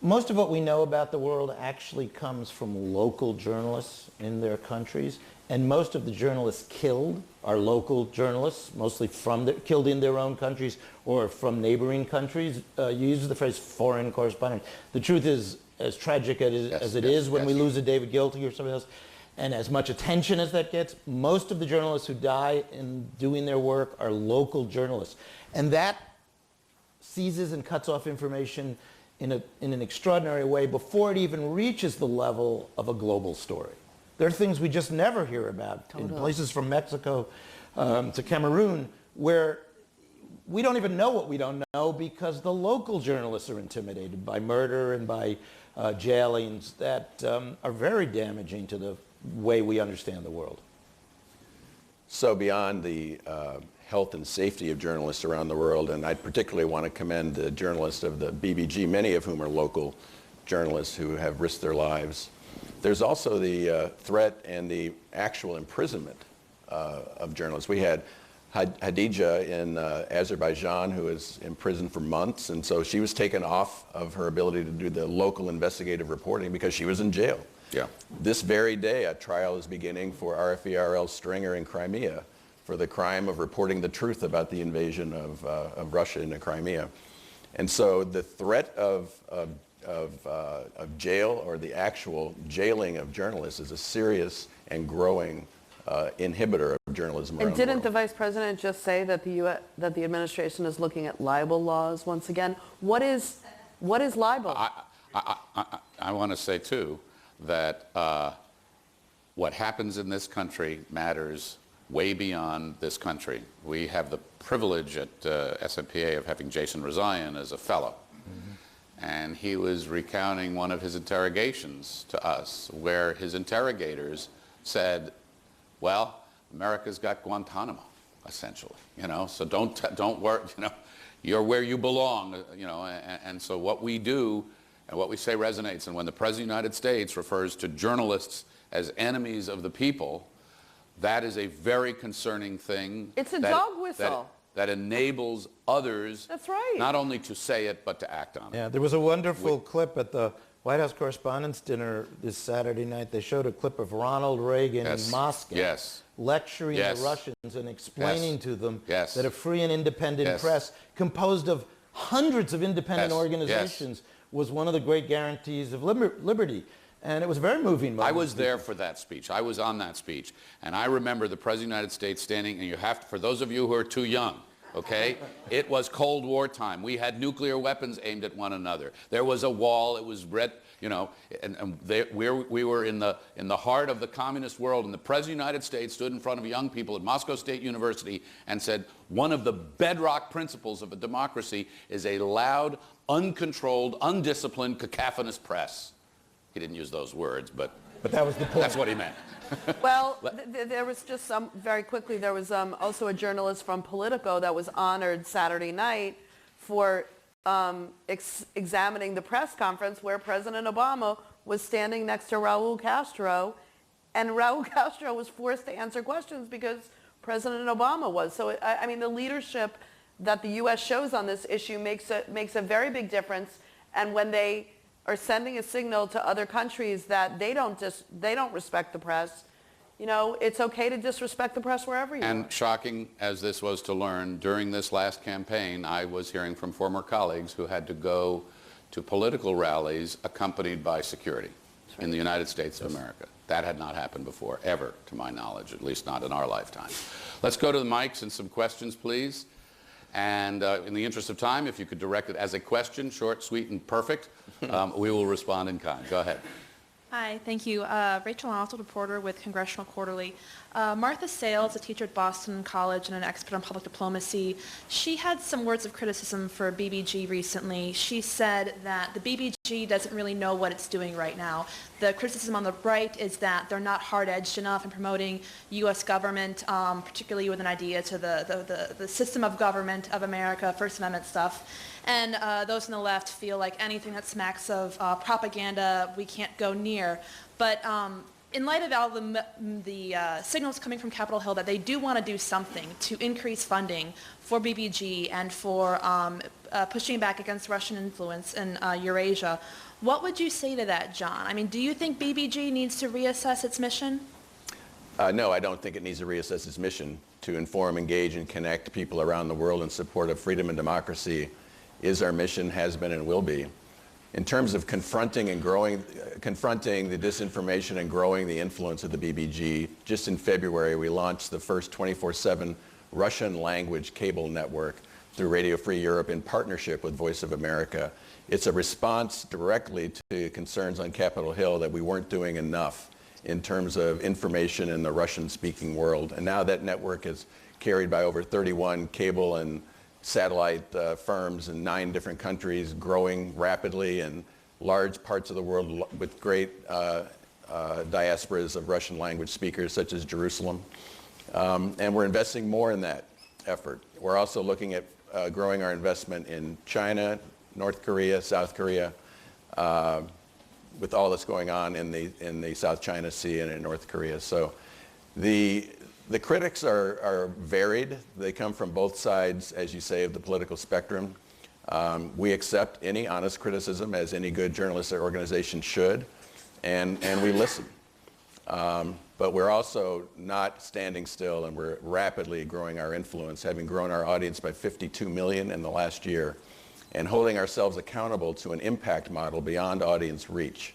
Speaker 3: most of what we know about the world actually comes from local journalists in their countries. And most of the journalists killed are local journalists, mostly killed in their own countries or from neighboring countries. You use the phrase foreign correspondent. The truth is, as tragic as it is when we lose a David Giltry or somebody else, and as much attention as that gets, most of the journalists who die in doing their work are local journalists. And that seizes and cuts off information in an extraordinary way before it even reaches the level of a global story. There are things we just never hear about in places from Mexico to Cameroon where we don't even know what we don't know because the local journalists are intimidated by murder and by jailings that are very damaging to the way we understand the world.
Speaker 5: So beyond the health and safety of journalists around the world, and I particularly want to commend the journalists of the BBG, many of whom are local journalists who have risked their lives. There's also the threat and the actual imprisonment of journalists. We had Hadija in Azerbaijan who was in prison for months, and so she was taken off of her ability to do the local investigative reporting because she was in jail.
Speaker 1: Yeah.
Speaker 5: This very day, a trial is beginning for RFE-RL Stringer in Crimea for the crime of reporting the truth about the invasion of Russia into Crimea. And so the threat of jail or the actual jailing of journalists is a serious and growing inhibitor of journalism around
Speaker 4: And
Speaker 5: the world.
Speaker 4: didn't the Vice President just say that that the administration is looking at libel laws once again? What is libel?
Speaker 1: I want to say, too, that what happens in this country matters way beyond this country. We have the privilege at SMPA of having Jason Rezaian as a fellow. And he was recounting one of his interrogations to us where his interrogators said, well, America's got Guantanamo, essentially, so don't worry, you're where you belong, and so what we do and what we say resonates. And when the President of the United States refers to journalists as enemies of the people, that is a very concerning thing.
Speaker 4: It's a dog whistle.
Speaker 1: That enables others
Speaker 4: That's right.
Speaker 1: not only to say it, but to act on it.
Speaker 3: Yeah, there was a wonderful clip at the White House Correspondents' Dinner this Saturday night. They showed a clip of Ronald Reagan in Moscow lecturing the Russians and explaining to them that a free and independent press composed of hundreds of independent organizations was one of the great guarantees of liberty. And it was a very moving moment.
Speaker 1: I was there for that speech. I was on that speech. And I remember the President of the United States standing, and you have to, for those of you who are too young, okay, it was Cold War time. We had nuclear weapons aimed at one another. There was a wall. It was red, and we were in the heart of the communist world. And the President of the United States stood in front of young people at Moscow State University and said, one of the bedrock principles of a democracy is a loud, uncontrolled, undisciplined, cacophonous press. He didn't use those words, but
Speaker 3: that was the point.
Speaker 1: That's what he meant.
Speaker 4: Well, there was just very quickly, there was also a journalist from Politico that was honored Saturday night for examining the press conference where President Obama was standing next to Raul Castro, and Raul Castro was forced to answer questions because President Obama was. So, I mean, the leadership that the U.S. shows on this issue makes a very big difference, and when they are sending a signal to other countries that they don't respect the press, it's okay to disrespect the press wherever you are.
Speaker 1: And shocking as this was to learn, during this last campaign, I was hearing from former colleagues who had to go to political rallies accompanied by security in the United States of America. That had not happened before, ever, to my knowledge, at least not in our lifetime. Let's go to the mics and some questions, please. And in the interest of time, if you could direct it as a question, short, sweet, and perfect, we will respond in kind. Go ahead.
Speaker 6: Hi, thank you. Rachel Oswald, reporter with Congressional Quarterly. Martha Sales, a teacher at Boston College and an expert on public diplomacy, she had some words of criticism for BBG recently. She said that the BBG doesn't really know what it's doing right now. The criticism on the right is that they're not hard-edged enough in promoting U.S. government, particularly with an idea to the system of government of America, First Amendment stuff. And those on the left feel like anything that smacks of propaganda we can't go near. But in light of all the signals coming from Capitol Hill that they do want to do something to increase funding for BBG and for pushing back against Russian influence in Eurasia, what would you say to that, John? I mean, do you think BBG needs to reassess its mission?
Speaker 5: No, I don't think it needs to reassess its mission. To inform, engage, and connect people around the world in support of freedom and democracy is our mission, has been, and will be. In terms of confronting the disinformation and growing the influence of the BBG, just in February we launched the first 24/7 Russian language cable network through Radio Free Europe in partnership with Voice of America. It's a response directly to concerns on Capitol Hill that we weren't doing enough in terms of information in the Russian-speaking world. And now that network is carried by over 31 cable and satellite firms in 9 different countries, growing rapidly in large parts of the world with great diasporas of Russian language speakers, such as Jerusalem. And we're investing more in that effort. We're also looking at growing our investment in China, North Korea, South Korea, with all that's going on in the South China Sea and in North Korea. So the critics are varied. They come from both sides, as you say, of the political spectrum. We accept any honest criticism, as any good journalistic organization should, and we listen. But we're also not standing still, and we're rapidly growing our influence, having grown our audience by 52 million in the last year, and holding ourselves accountable to an impact model beyond audience reach.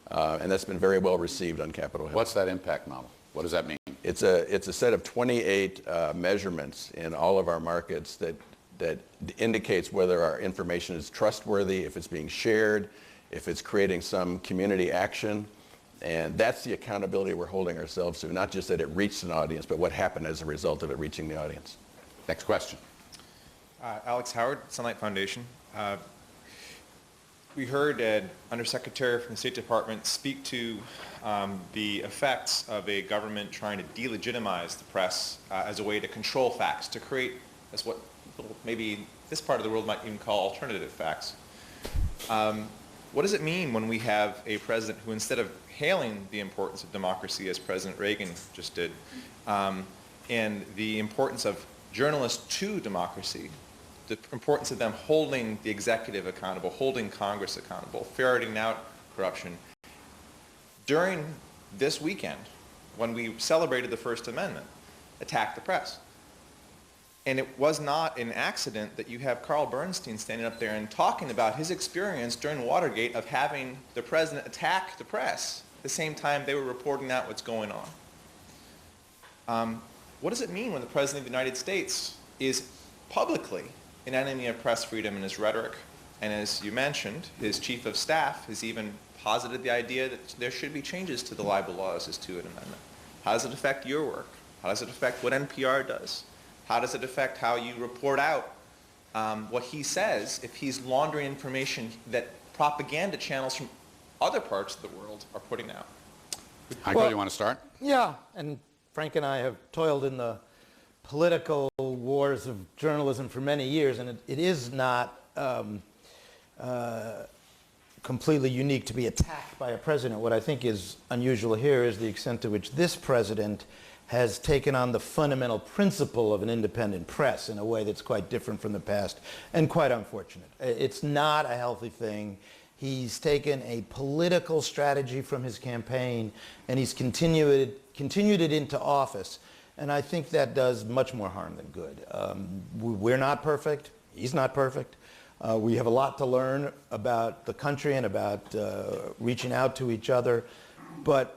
Speaker 5: And that's been very well received on Capitol Hill.
Speaker 1: What's that impact model? What does that mean?
Speaker 5: It's a set of 28 measurements in all of our markets that indicates whether our information is trustworthy, if it's being shared, if it's creating some community action. And that's the accountability we're holding ourselves to, not just that it reached an audience, but what happened as a result of it reaching the audience.
Speaker 1: Next question.
Speaker 7: Alex Howard, Sunlight Foundation. We heard an Undersecretary from the State Department speak to the effects of a government trying to delegitimize the press as a way to control facts, to create as what maybe this part of the world might even call alternative facts. What does it mean when we have a president who, instead of hailing the importance of democracy, as President Reagan just did, and the importance of journalists to democracy, the importance of them holding the executive accountable, holding Congress accountable, ferreting out corruption, during this weekend, when we celebrated the First Amendment, attacked the press? And it was not an accident that you have Carl Bernstein standing up there and talking about his experience during Watergate of having the president attack the press at the same time they were reporting out what's going on. What does it mean when the President of the United States is publicly an enemy of press freedom in his rhetoric? And as you mentioned, his chief of staff has even posited the idea that there should be changes to the libel laws as to an amendment. How does it affect your work? How does it affect what NPR does? How does it affect how you report out what he says if he's laundering information that propaganda channels from other parts of the world are putting out?
Speaker 1: Michael, you want to start?
Speaker 3: Yeah, and Frank and I have toiled in the political wars of journalism for many years, and it is not completely unique to be attacked by a president. What I think is unusual here is the extent to which this president has taken on the fundamental principle of an independent press in a way that's quite different from the past and quite unfortunate. It's not a healthy thing. He's taken a political strategy from his campaign and he's continued it into office. And I think that does much more harm than good. We're not perfect. He's not perfect. We have a lot to learn about the country and about reaching out to each other. But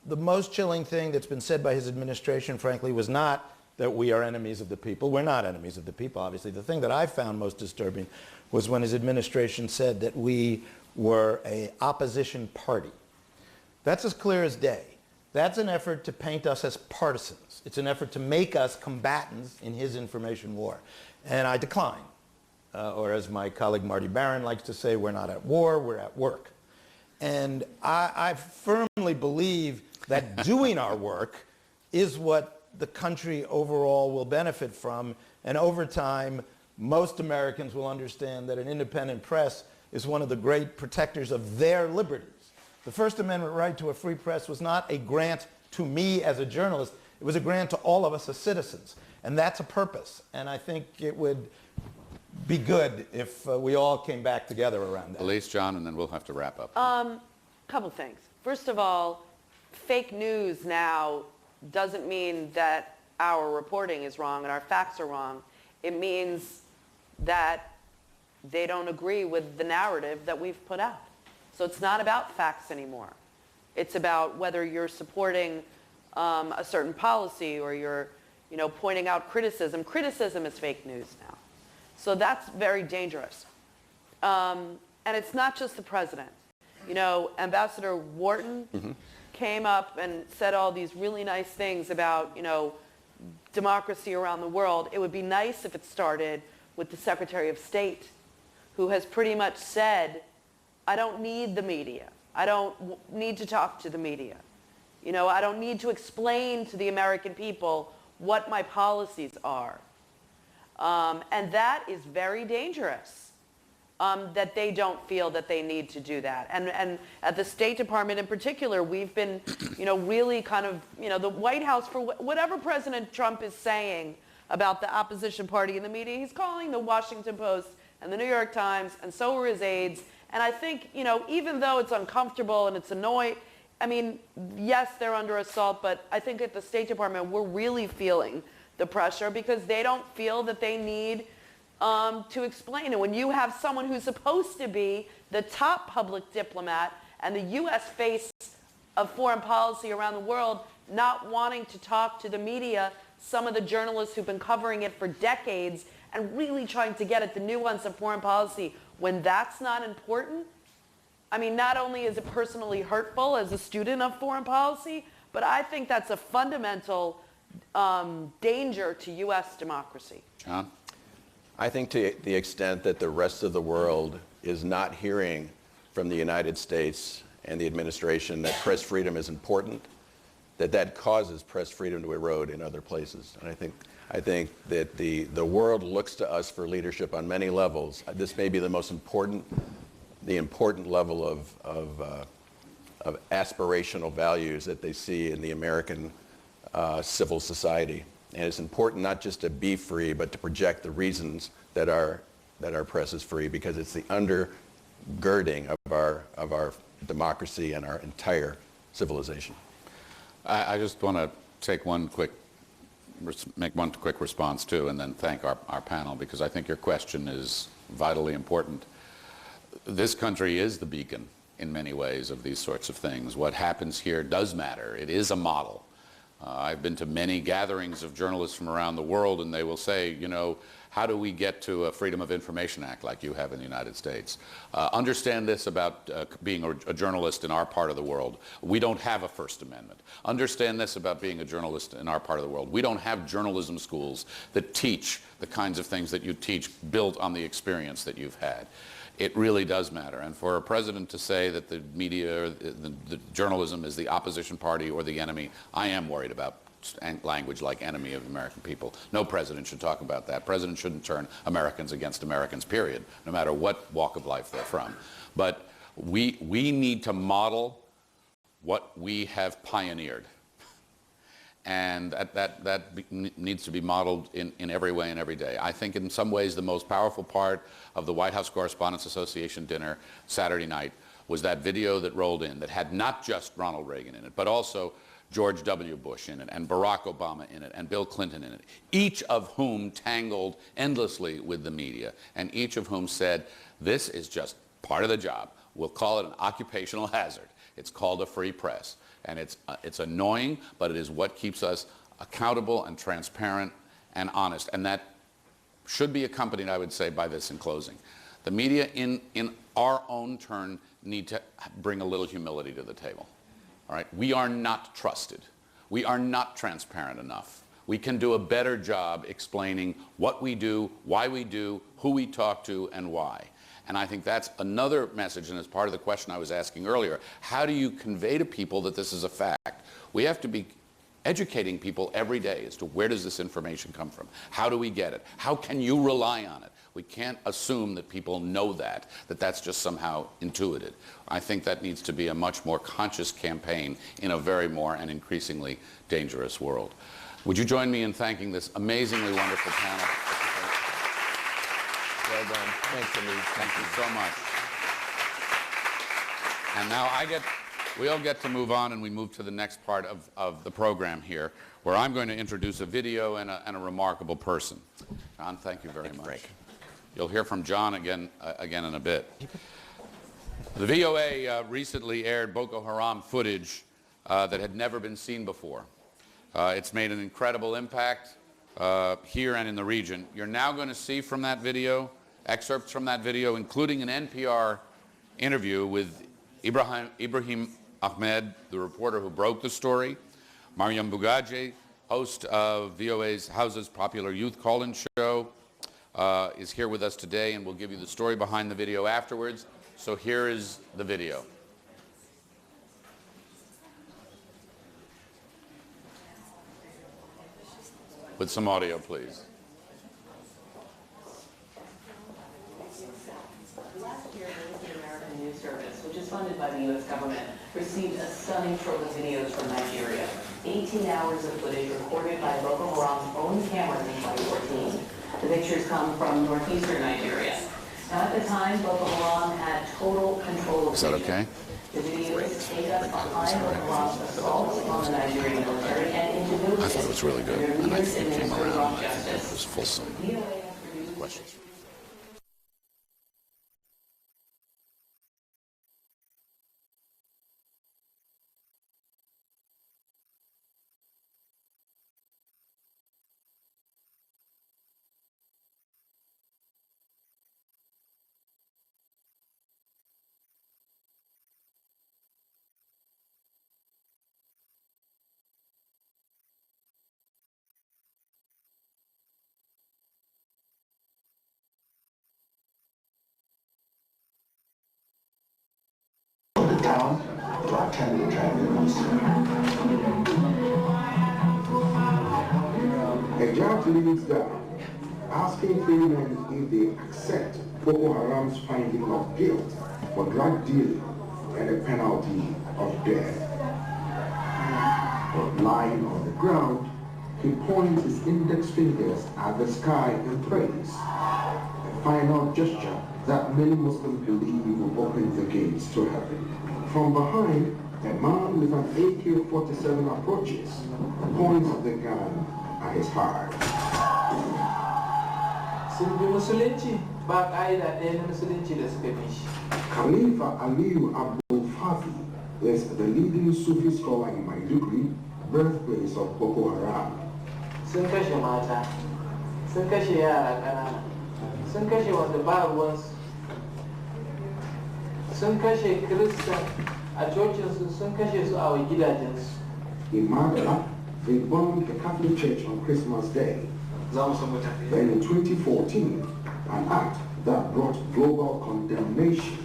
Speaker 3: the most chilling thing that's been said by his administration, frankly, was not that we are enemies of the people. We're not enemies of the people, obviously. The thing that I found most disturbing was when his administration said that we were an opposition party. That's as clear as day. That's an effort to paint us as partisans. It's an effort to make us combatants in his information war. And I decline. or as my colleague Marty Barron likes to say, we're not at war, we're at work. And I firmly believe that doing our work is what the country overall will benefit from. And over time, most Americans will understand that an independent press is one of the great protectors of their liberties. The First Amendment right to a free press was not a grant to me as a journalist. It was a grant to all of us as citizens. And that's a purpose. And I think it would be good if we all came back together around that.
Speaker 1: Elise, John, and then we'll have to wrap up.
Speaker 4: Couple things. First of all, fake news now doesn't mean that our reporting is wrong and our facts are wrong. It means that they don't agree with the narrative that we've put out. So it's not about facts anymore. It's about whether you're supporting a certain policy or you're, pointing out criticism. Criticism is fake news now. So that's very dangerous. And it's not just the president. Ambassador Wharton came up and said all these really nice things about, democracy around the world. It would be nice if it started with the Secretary of State, who has pretty much said, I don't need the media. I don't need to talk to the media. I don't need to explain to the American people what my policies are. And that is very dangerous, that they don't feel that they need to do that. And at the State Department in particular, we've been, really kind of, the White House, for whatever President Trump is saying about the opposition party in the media, he's calling the Washington Post and the New York Times, and so are his aides. And I think, even though it's uncomfortable and it's annoying, yes, they're under assault, but I think at the State Department, we're really feeling the pressure because they don't feel that they need to explain. And when you have someone who's supposed to be the top public diplomat and the U.S. face of foreign policy around the world not wanting to talk to the media, some of the journalists who've been covering it for decades and really trying to get at the nuance of foreign policy, when that's not important, not only is it personally hurtful as a student of foreign policy, but I think that's a fundamental danger to U.S. democracy.
Speaker 1: John?
Speaker 5: I think to the extent that the rest of the world is not hearing from the United States and the administration that press freedom is important, that causes press freedom to erode in other places. And I think that the world looks to us for leadership on many levels. This may be the most important level of aspirational values that they see in the American civil society. And it's important not just to be free, but to project the reasons that our press is free, because it's the undergirding of our democracy and our entire civilization.
Speaker 1: I just want to make one quick response too, and then thank our panel, because I think your question is vitally important. This country is the beacon in many ways of these sorts of things. What happens here does matter. It is a model. I've been to many gatherings of journalists from around the world, and they will say, how do we get to a Freedom of Information Act like you have in the United States? Understand this about being a journalist in our part of the world. We don't have a First Amendment. Understand this about being a journalist in our part of the world. We don't have journalism schools that teach the kinds of things that you teach built on the experience that you've had. It really does matter. And for a president to say that the media, the journalism is the opposition party or the enemy, I am worried about language like enemy of the American people. No president should talk about that. President shouldn't turn Americans against Americans, period, no matter what walk of life they're from. But we need to model what we have pioneered. And that needs to be modeled in every way and every day. I think in some ways the most powerful part of the White House Correspondents Association dinner Saturday night was that video that rolled in that had not just Ronald Reagan in it, but also George W. Bush in it, and Barack Obama in it, and Bill Clinton in it, each of whom tangled endlessly with the media, and each of whom said, this is just part of the job. We'll call it an occupational hazard. It's called a free press. And it's annoying, but it is what keeps us accountable and transparent and honest. And that should be accompanied, I would say, by this in closing. The media, in our own turn, need to bring a little humility to the table. All right? We are not trusted. We are not transparent enough. we can do a better job explaining what we do, why we do, who we talk to, and why. And I think that's another message, and as part of the question I was asking earlier, how do you convey to people that this is a fact? We have to be educating people every day as to where does this information come from? How do we get it? How can you rely on it? We can't assume that people know that that's just somehow intuited. I think that needs to be a much more conscious campaign in a very more and increasingly dangerous world. Would you join me in thanking this amazingly wonderful panel?
Speaker 5: Well done. Thanks, Amit.
Speaker 1: Thank you so much. And now we all get to move on, and we move to the next part of the program here, where I'm going to introduce a video and a remarkable person. John, thank you very much.
Speaker 5: Frank.
Speaker 1: You'll hear from John again in a bit. The VOA recently aired Boko Haram footage that had never been seen before. It's made an incredible impact here and in the region. You're now going to see from that video, excerpts from that video, including an NPR interview with Ibrahim Ahmed, the reporter who broke the story, Mariam Bugaje, host of VOA's House's popular youth call-in show, is here with us today, and we'll give you the story behind the video afterwards. So here is the video. With some audio, please.
Speaker 8: Last year, the American News Service, which is funded by the U.S. government, received a stunning trove of videos from Nigeria. 18 hours of footage recorded by Boko Haram's own cameras in 2014. The pictures come from northeastern Nigeria. Now, at the time, Boko Haram had total control of
Speaker 1: Is that
Speaker 8: the region.
Speaker 1: okay?
Speaker 8: The videos take us behind Boko Haram's assaults on the Nigerian military and into villages.
Speaker 1: I thought it was really good,
Speaker 8: Their
Speaker 1: and I
Speaker 8: leaders
Speaker 1: think it came
Speaker 8: administer
Speaker 1: around.
Speaker 8: law
Speaker 1: I think it
Speaker 8: justice.
Speaker 1: was fulsome.
Speaker 8: VOA has produced
Speaker 1: Questions?
Speaker 9: The town to attend the tribunals. A judge leads down, asking freemen if they accept Boko Haram's finding of guilt for drug dealing and a penalty of death. But lying on the ground, he points his index fingers at the sky in praise, a final gesture that many Muslims believe will open the gates to heaven. From behind, a man with an AK-47 approaches, points the gun at his heart. Khalifa Aliyu Abdul Fathi is the leading Sufi scholar in Maiduguri, birthplace of Boko Haram.
Speaker 10: Sun kashe mata, sun kashe yara ƙanana, sun kashe wanda ba ruwansu, sun kashe Kiristan a cocinsu, sun kashe su a gidajensu.
Speaker 9: In Malta, they bombed the Catholic Church on Christmas Day. Then in 2014, an act that brought global condemnation,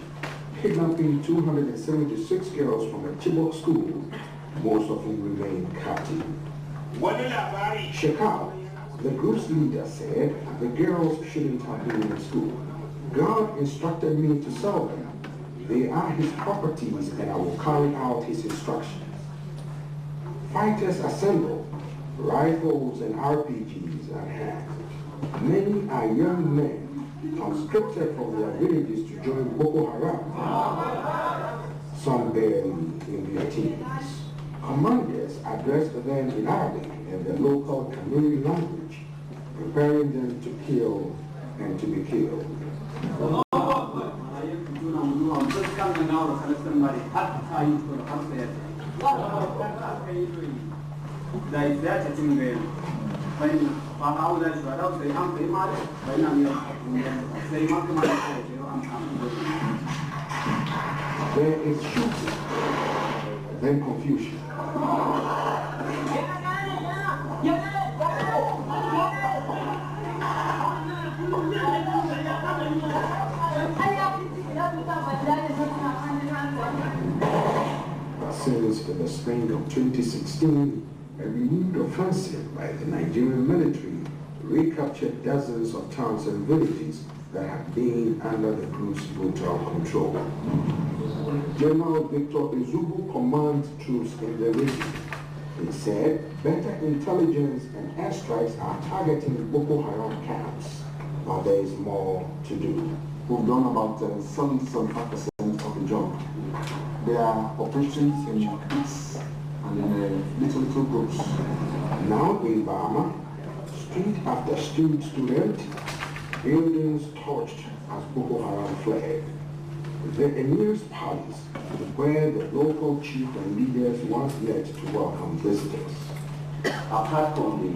Speaker 9: kidnapping 276 girls from a Chibok school, most of whom remain captive. Shekau, the group's leader, said the girls shouldn't have been in school. God instructed me to sell them. They are his properties and I will carry out his instructions. Fighters assemble, rifles and RPGs at hand. Many are young men conscripted from their villages to join Boko Haram, some barely in their teens. Commanders addressed them in Arabic and the local Kanuri language, preparing them to kill and to be killed. There is shooting, then confusion. in the spring of 2016, a renewed offensive by the Nigerian military recaptured dozens of towns and villages that had been under the group's brutal control. General Victor Izubu commands troops in the region. He said better intelligence and airstrikes are targeting Boko Haram camps, but there is more to do.
Speaker 11: We've done about 75% of the job. There are operations in peace and in little groups.
Speaker 9: Now in Burma, street after street student, buildings torched as Boko Haram fled. The emir's palace, where the local chief and leaders once met to welcome visitors.
Speaker 11: Apart from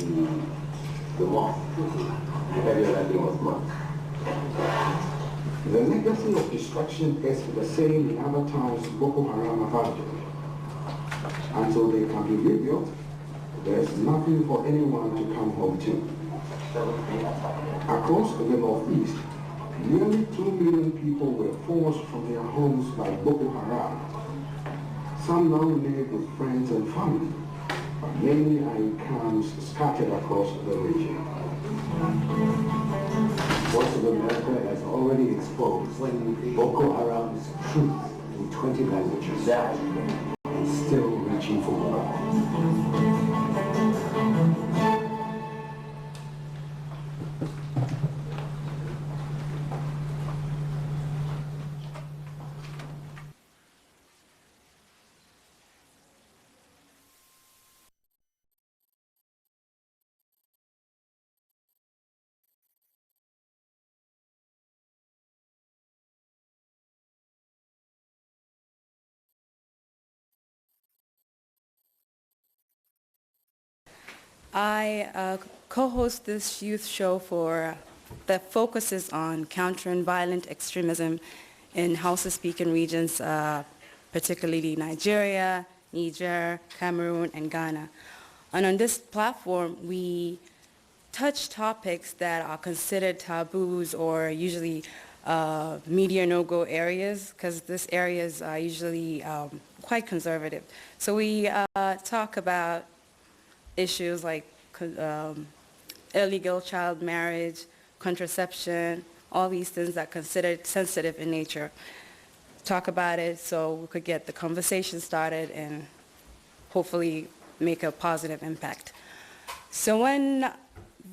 Speaker 11: the mosque, every other thing was mosque.
Speaker 9: The legacy of destruction is the same in other towns Boko Haram abandoned. Until they can be rebuilt, there is nothing for anyone to come home to. Across the Northeast, nearly 2 million people were forced from their homes by Boko Haram. Some now live with friends and family, but many are in camps scattered across the region.
Speaker 11: Voice of America has already exposed Boko Haram's truth in 20 languages and still reaching for more.
Speaker 12: I co-host this youth show that focuses on countering violent extremism in Hausa-speaking regions, particularly Nigeria, Niger, Cameroon, and Ghana. And on this platform, we touch topics that are considered taboos or usually media no-go areas, because these areas are usually quite conservative. So we talk about issues like illegal child marriage, contraception, all these things that are considered sensitive in nature. Talk about it so we could get the conversation started and hopefully make a positive impact. So when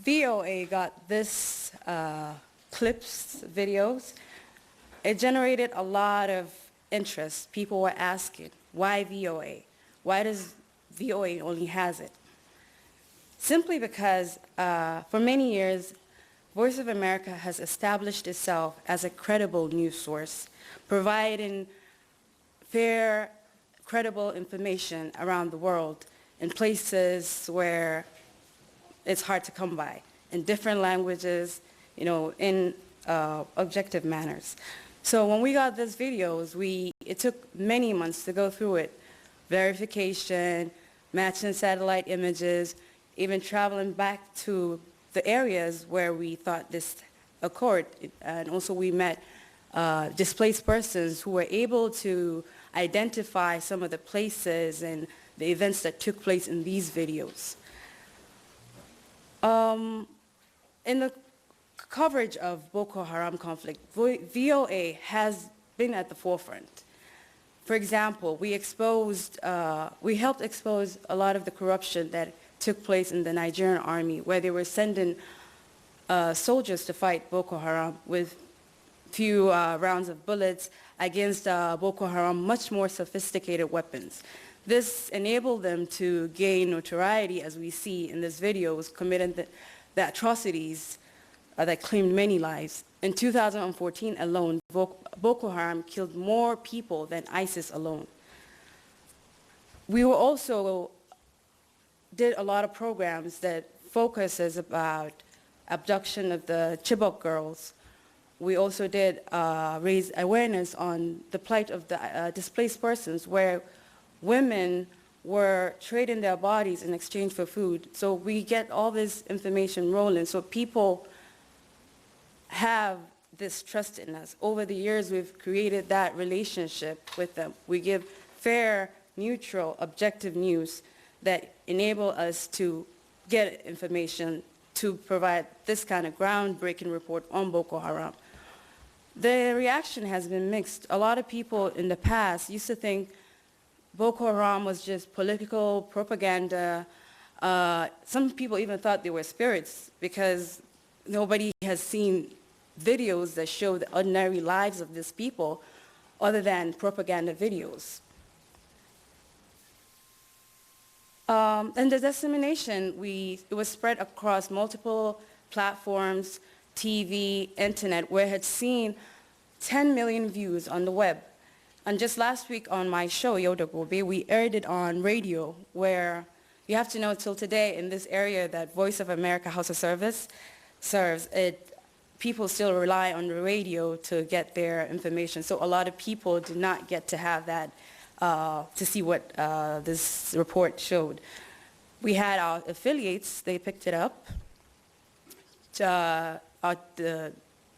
Speaker 12: VOA got this videos, it generated a lot of interest. People were asking, why VOA? Why does VOA only has it? Simply because for many years, Voice of America has established itself as a credible news source, providing fair, credible information around the world in places where it's hard to come by, in different languages, in objective manners. So when we got these videos, it took many months to go through it. Verification, matching satellite images, even traveling back to the areas where we thought this occurred. And also we met displaced persons who were able to identify some of the places and the events that took place in these videos. In the coverage of Boko Haram conflict, VOA has been at the forefront. For example, we helped expose a lot of the corruption that took place in the Nigerian army, where they were sending soldiers to fight Boko Haram with few rounds of bullets against Boko Haram, much more sophisticated weapons. This enabled them to gain notoriety, as we see in this video, was committing the atrocities that claimed many lives. In 2014 alone, Boko Haram killed more people than ISIS alone. We were also did a lot of programs that focuses about abduction of the Chibok girls. We also did raise awareness on the plight of the displaced persons, where women were trading their bodies in exchange for food. So we get all this information rolling, so people have this trust in us. Over the years, we've created that relationship with them. We give fair neutral, objective news that enable us to get information to provide this kind of groundbreaking report on Boko Haram. The reaction has been mixed. A lot of people in the past used to think Boko Haram was just political propaganda. Some people even thought they were spirits because nobody has seen videos that show the ordinary lives of these people other than propaganda videos. And the dissemination, it was spread across multiple platforms, TV, internet, where it had seen 10 million views on the web. And just last week on my show, Yodagobe, we aired it on radio, where you have to know till today in this area that Voice of America House of Service serves, people still rely on the radio to get their information. So a lot of people did not get to have that, to see what this report showed. We had our affiliates, they picked it up. The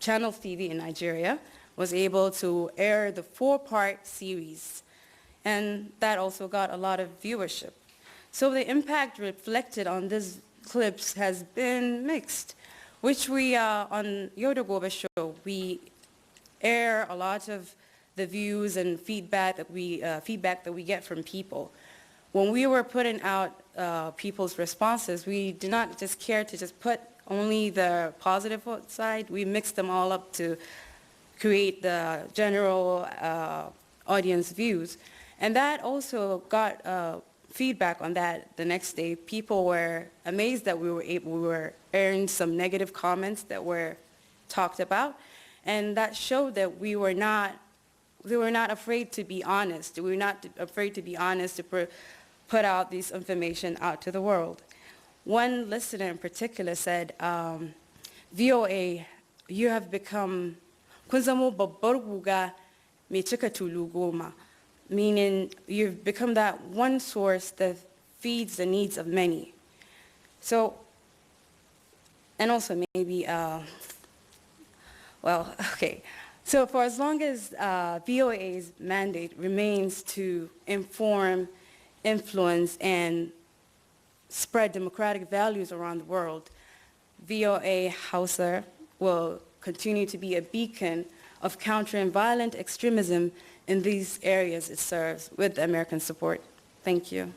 Speaker 12: Channel TV in Nigeria was able to air the 4-part series, and that also got a lot of viewership. So the impact reflected on these clips has been mixed, which we, on Yodagobe show, we air a lot of the views and feedback that we get from people. When we were putting out people's responses, we did not just care to just put only the positive side. We mixed them all up to create the general audience views. And that also got feedback on that the next day. People were amazed that we were airing some negative comments that were talked about. And that showed that we were not afraid to be honest. We were not afraid to be honest to put out this information out to the world. One listener in particular said, VOA, you have become kunzamo babbarguga me chika tulugoma, meaning you've become that one source that feeds the needs of many. So, and also maybe, well, okay. So for as long as VOA's mandate remains to inform, influence, and spread democratic values around the world, VOA Hausa will continue to be a beacon of countering violent extremism in these areas it serves with American support. Thank you.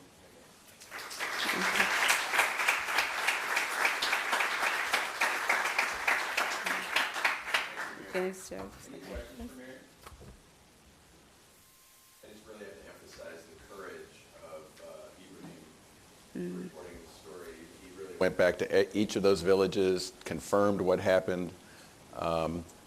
Speaker 12: Thanks, Joe.
Speaker 5: I just really have to emphasize the courage of Ibrahim reporting the story. He really went back to each of those villages, confirmed what happened,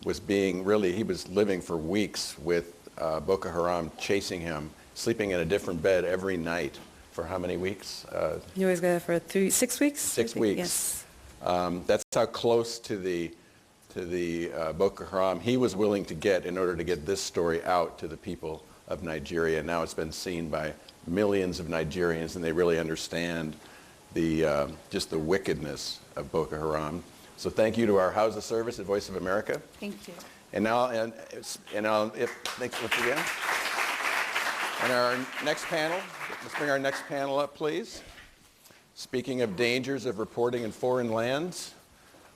Speaker 5: he was living for weeks with Boko Haram chasing him, sleeping in a different bed every night for how many weeks?
Speaker 12: He was there for 6 weeks?
Speaker 5: 6 weeks.
Speaker 12: Yes.
Speaker 5: That's how close to the Boko Haram he was willing to get in order to get this story out to the people of Nigeria. Now it's been seen by millions of Nigerians, and they really understand just the wickedness of Boko Haram. So thank you to our House of Service at Voice of America.
Speaker 12: Thank you.
Speaker 5: And now, thanks once again. And our next panel, let's bring our next panel up, please. Speaking of dangers of reporting in foreign lands,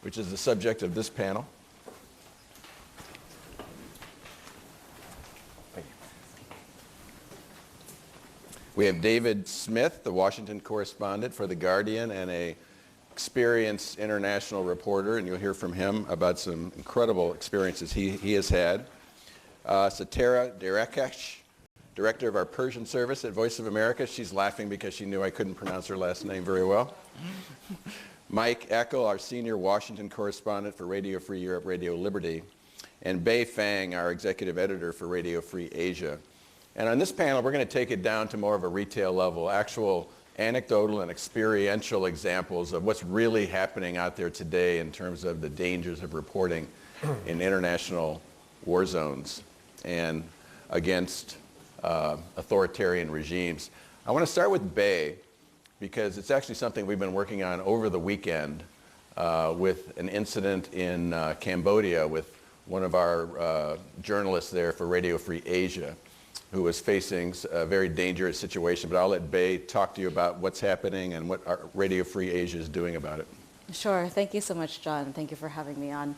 Speaker 5: which is the subject of this panel. We have David Smith, the Washington correspondent for The Guardian and an experienced international reporter, and you'll hear from him about some incredible experiences he has had. Satara Derekash, director of our Persian service at Voice of America. She's laughing because she knew I couldn't pronounce her last name very well. Mike Eckel, our senior Washington correspondent for Radio Free Europe, Radio Liberty, and Bei Fang, our executive editor for Radio Free Asia. And on this panel, we're going to take it down to more of a retail level, actual anecdotal and experiential examples of what's really happening out there today in terms of the dangers of reporting in international war zones and against authoritarian regimes. I want to start with Bei, because it's actually something we've been working on over the weekend with an incident in Cambodia with one of our journalists there for Radio Free Asia. who is facing a very dangerous situation. But I'll let Bae talk to you about what's happening and what Radio Free Asia is doing about it.
Speaker 13: Sure. Thank you so much, John. Thank you for having me on.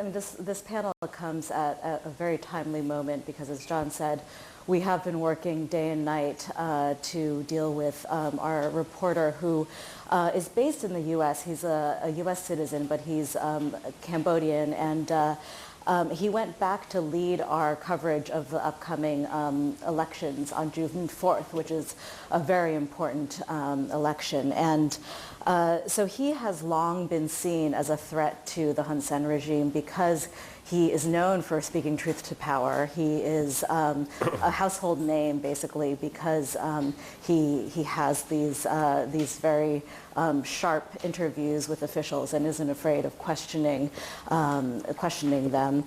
Speaker 13: This panel comes at a very timely moment because, as John said, we have been working day and night to deal with our reporter who is based in the U.S. He's a U.S. citizen, but he's Cambodian, and he went back to lead our coverage of the upcoming elections on June 4th, which is a very important election. And so he has long been seen as a threat to the Hun Sen regime because he is known for speaking truth to power. He is a household name, basically, because he has these very sharp interviews with officials and isn't afraid of questioning them.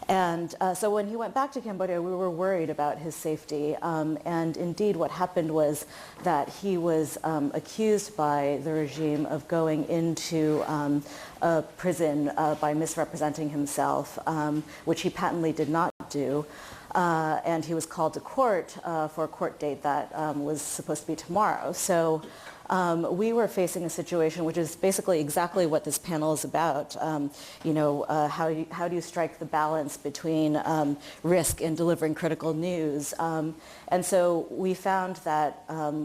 Speaker 13: And so when he went back to Cambodia, we were worried about his safety. And indeed, what happened was that he was accused by the regime of going into a prison by misrepresenting himself, which he patently did not do. And he was called to court for a court date that was supposed to be tomorrow. So we were facing a situation which is basically exactly what this panel is about. How do you strike the balance between risk in delivering critical news? And so we found that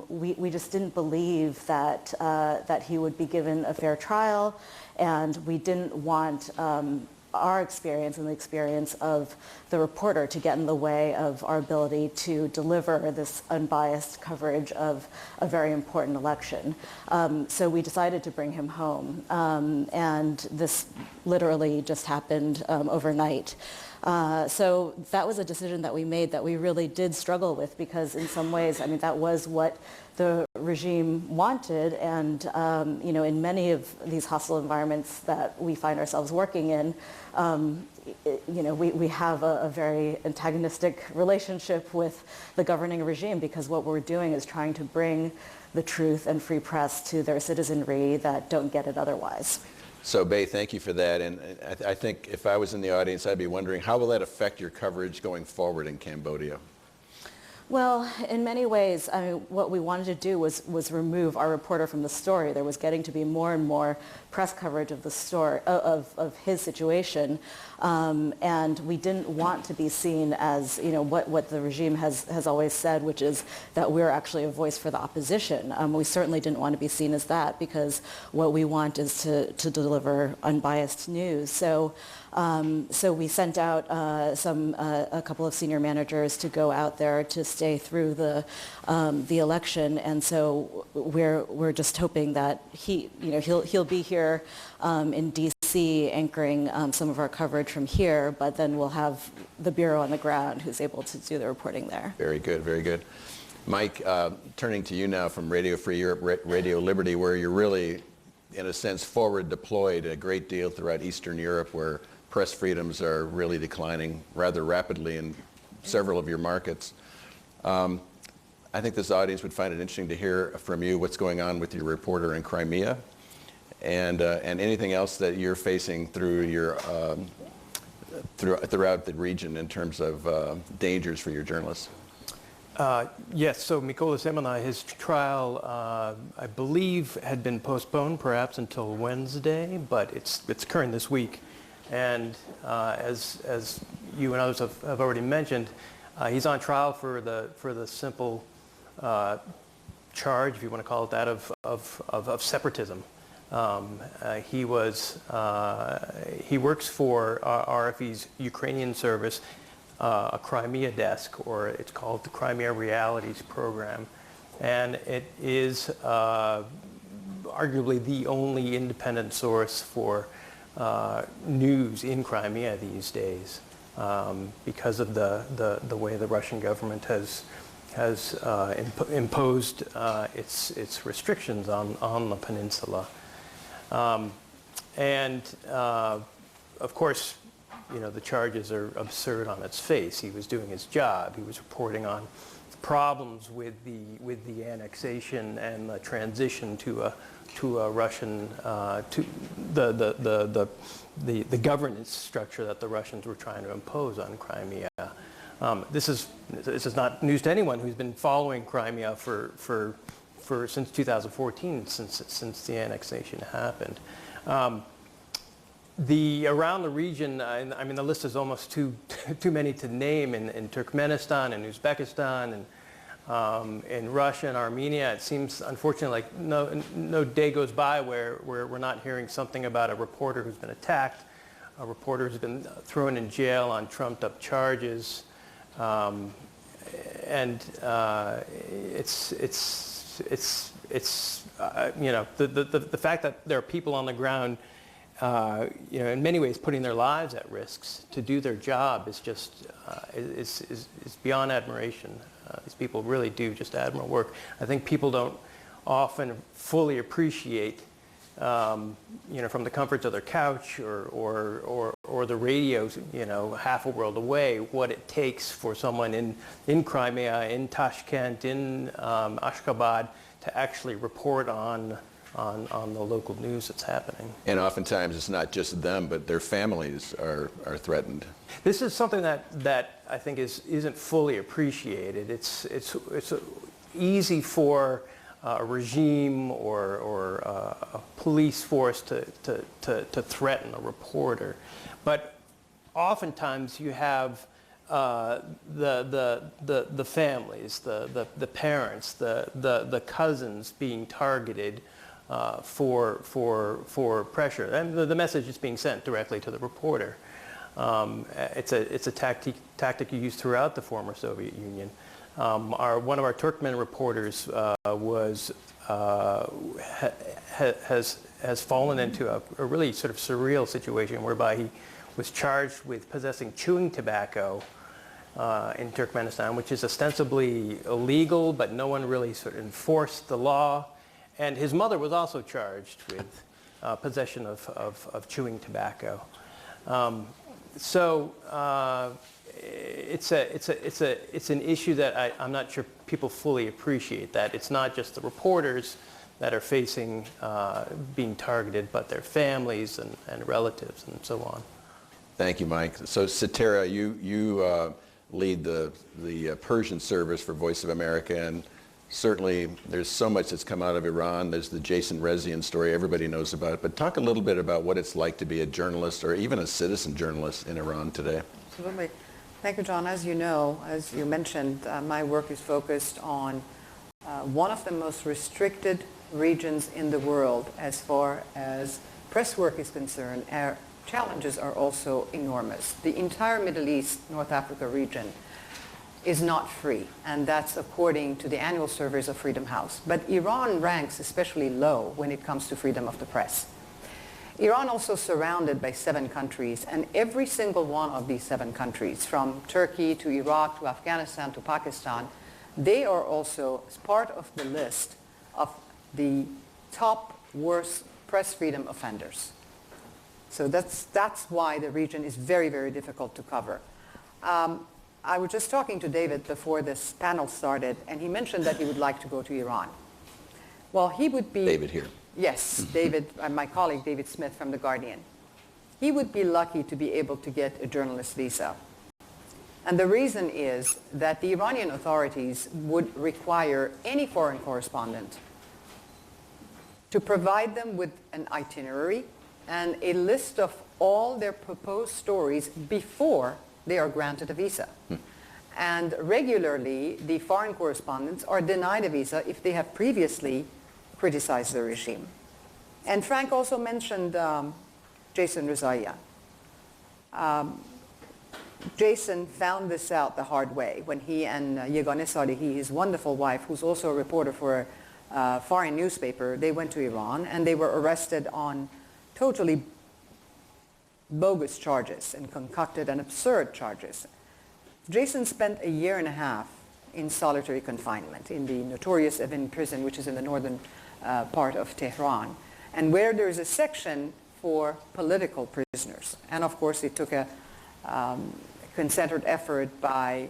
Speaker 13: we just didn't believe that he would be given a fair trial, and we didn't want our experience and the experience of the reporter to get in the way of our ability to deliver this unbiased coverage of a very important election. So we decided to bring him home, and this literally just happened overnight. So that was a decision that we made that we really did struggle with because in some ways, that was what the regime wanted, and in many of these hostile environments that we find ourselves working in, we have a very antagonistic relationship with the governing regime because what we're doing is trying to bring the truth and free press to their citizenry that don't get it otherwise.
Speaker 5: So, Bae, thank you for that. And I think if I was in the audience, I'd be wondering, how will that affect your coverage going forward in Cambodia?
Speaker 13: Well, in many ways, what we wanted to do was remove our reporter from the story. There was getting to be more and more press coverage of the story, of his situation, and we didn't want to be seen as, what the regime has always said, which is that we're actually a voice for the opposition. We certainly didn't want to be seen as that because what we want is to deliver unbiased news. So we sent out a couple of senior managers to go out there to stay through the election, and so we're just hoping that he'll be here in D.C. anchoring some of our coverage from here, but then we'll have the bureau on the ground who's able to do the reporting there.
Speaker 5: Very good, very good. Mike, turning to you now from Radio Free Europe, Radio Liberty, where you're really, in a sense, forward deployed a great deal throughout Eastern Europe, where press freedoms are really declining rather rapidly in several of your markets. I think this audience would find it interesting to hear from you what's going on with your reporter in Crimea and anything else that you're facing through your throughout the region in terms of dangers for your journalists.
Speaker 14: Yes, so Mykola Semena, his trial, I believe, had been postponed perhaps until Wednesday, but it's occurring this week. And as you and others have already mentioned, he's on trial for the simple charge, if you want to call it that, of separatism. He works for RFE's Ukrainian service, a Crimea desk, or it's called the Crimea Realities Program, and it is arguably the only independent source for news in Crimea these days, because of the way the Russian government has imposed its restrictions on the peninsula. Of course, the charges are absurd on its face. He was doing his job. He was reporting on problems with the annexation and the transition to a Russian to the governance structure that the Russians were trying to impose on Crimea. This is not news to anyone who's been following Crimea for since 2014, since the annexation happened. Around the region, I mean, the list is almost too many to name. In Turkmenistan and Uzbekistan and in Russia and Armenia, it seems unfortunately like no day goes by where we're not hearing something about a reporter who's been attacked, a reporter who's been thrown in jail on trumped-up charges, and it's you know, the fact that there are people on the ground, you know, in many ways putting their lives at risks to do their job is just is beyond admiration. These people really do just admirable work. I think people don't often fully appreciate, you know, from the comforts of their couch or the radios, you know, half a world away, what it takes for someone in Crimea, in Tashkent, in Ashgabat to actually report on the local news that's happening.
Speaker 5: And oftentimes it's not just them, but their families are threatened.
Speaker 14: This is something that I think isn't fully appreciated. It's easy for a regime or a police force to threaten a reporter, but oftentimes you have the families, the parents, the cousins being targeted for pressure, and the message is being sent directly to the reporter. It's a tactic used throughout the former Soviet Union. One of our Turkmen reporters has fallen into a really sort of surreal situation whereby he was charged with possessing chewing tobacco in Turkmenistan, which is ostensibly illegal, but no one really sort of enforced the law. And his mother was also charged with possession of chewing tobacco. So it's an issue that I'm not sure people fully appreciate, that it's not just the reporters that are facing being targeted, but their families and relatives and so on.
Speaker 5: Thank you, Mike. So Satara, you lead the Persian service for Voice of America, and certainly there's so much that's come out of Iran. There's the Jason Rezaian story, everybody knows about it, but talk a little bit about what it's like to be a journalist or even a citizen journalist in Iran today.
Speaker 15: Absolutely. Thank you, John. As you know, as you mentioned, my work is focused on one of the most restricted regions in the world as far as press work is concerned. Our challenges are also enormous. The entire Middle East, North Africa region is not free, and that's according to the annual surveys of Freedom House. But Iran ranks especially low when it comes to freedom of the press. Iran also surrounded by 7 countries, and every single one of these 7 countries, from Turkey to Iraq to Afghanistan to Pakistan, they are also part of the list of the top worst press freedom offenders. So that's why the region is very, very difficult to cover. I was just talking to David before this panel started, and he mentioned that he would like to go to Iran. Well, he would be...
Speaker 5: David here.
Speaker 15: Yes, David, my colleague David Smith from The Guardian. He would be lucky to be able to get a journalist visa. And the reason is that the Iranian authorities would require any foreign correspondent to provide them with an itinerary and a list of all their proposed stories before they are granted a visa. And regularly, the foreign correspondents are denied a visa if they have previously criticized the regime. And Frank also mentioned Jason Rezaian. Jason found this out the hard way when he and Yegane Salehi, his wonderful wife, who's also a reporter for a foreign newspaper, they went to Iran and they were arrested on totally bogus charges and concocted and absurd charges. Jason spent a year and a half in solitary confinement in the notorious Evin prison, which is in the northern part of Tehran, and where there is a section for political prisoners. And of course, it took a concerted effort by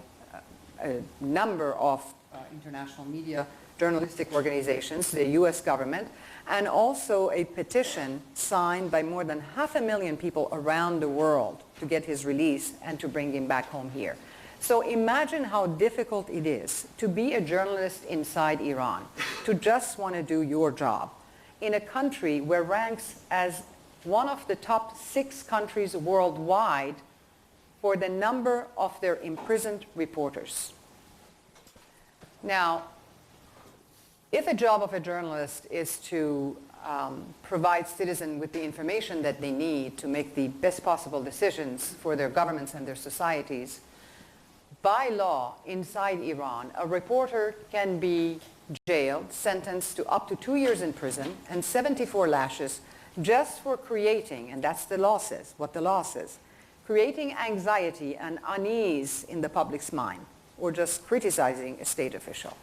Speaker 15: a number of international media journalistic organizations, the U.S. government, and also a petition signed by more than 500,000 people around the world to get his release and to bring him back home here. So imagine how difficult it is to be a journalist inside Iran, to just want to do your job in a country where ranks as one of the top 6 countries worldwide for the number of their imprisoned reporters. Now, if a job of a journalist is to provide citizens with the information that they need to make the best possible decisions for their governments and their societies, by law inside Iran, a reporter can be jailed, sentenced to up to 2 years in prison and 74 lashes just for creating, and that's the law says, what the law says, creating anxiety and unease in the public's mind, or just criticizing a state official.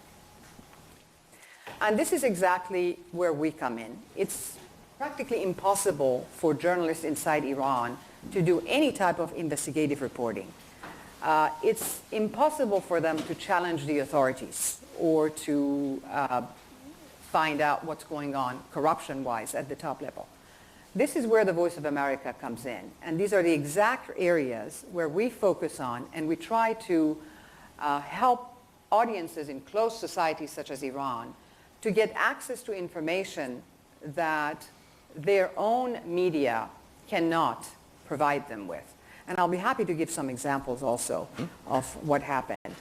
Speaker 15: And this is exactly where we come in. It's practically impossible for journalists inside Iran to do any type of investigative reporting. It's impossible for them to challenge the authorities or to find out what's going on corruption-wise at the top level. This is where the Voice of America comes in. And these are the exact areas where we focus on, and we try to help audiences in closed societies such as Iran to get access to information that their own media cannot provide them with. And I'll be happy to give some examples also of what happened.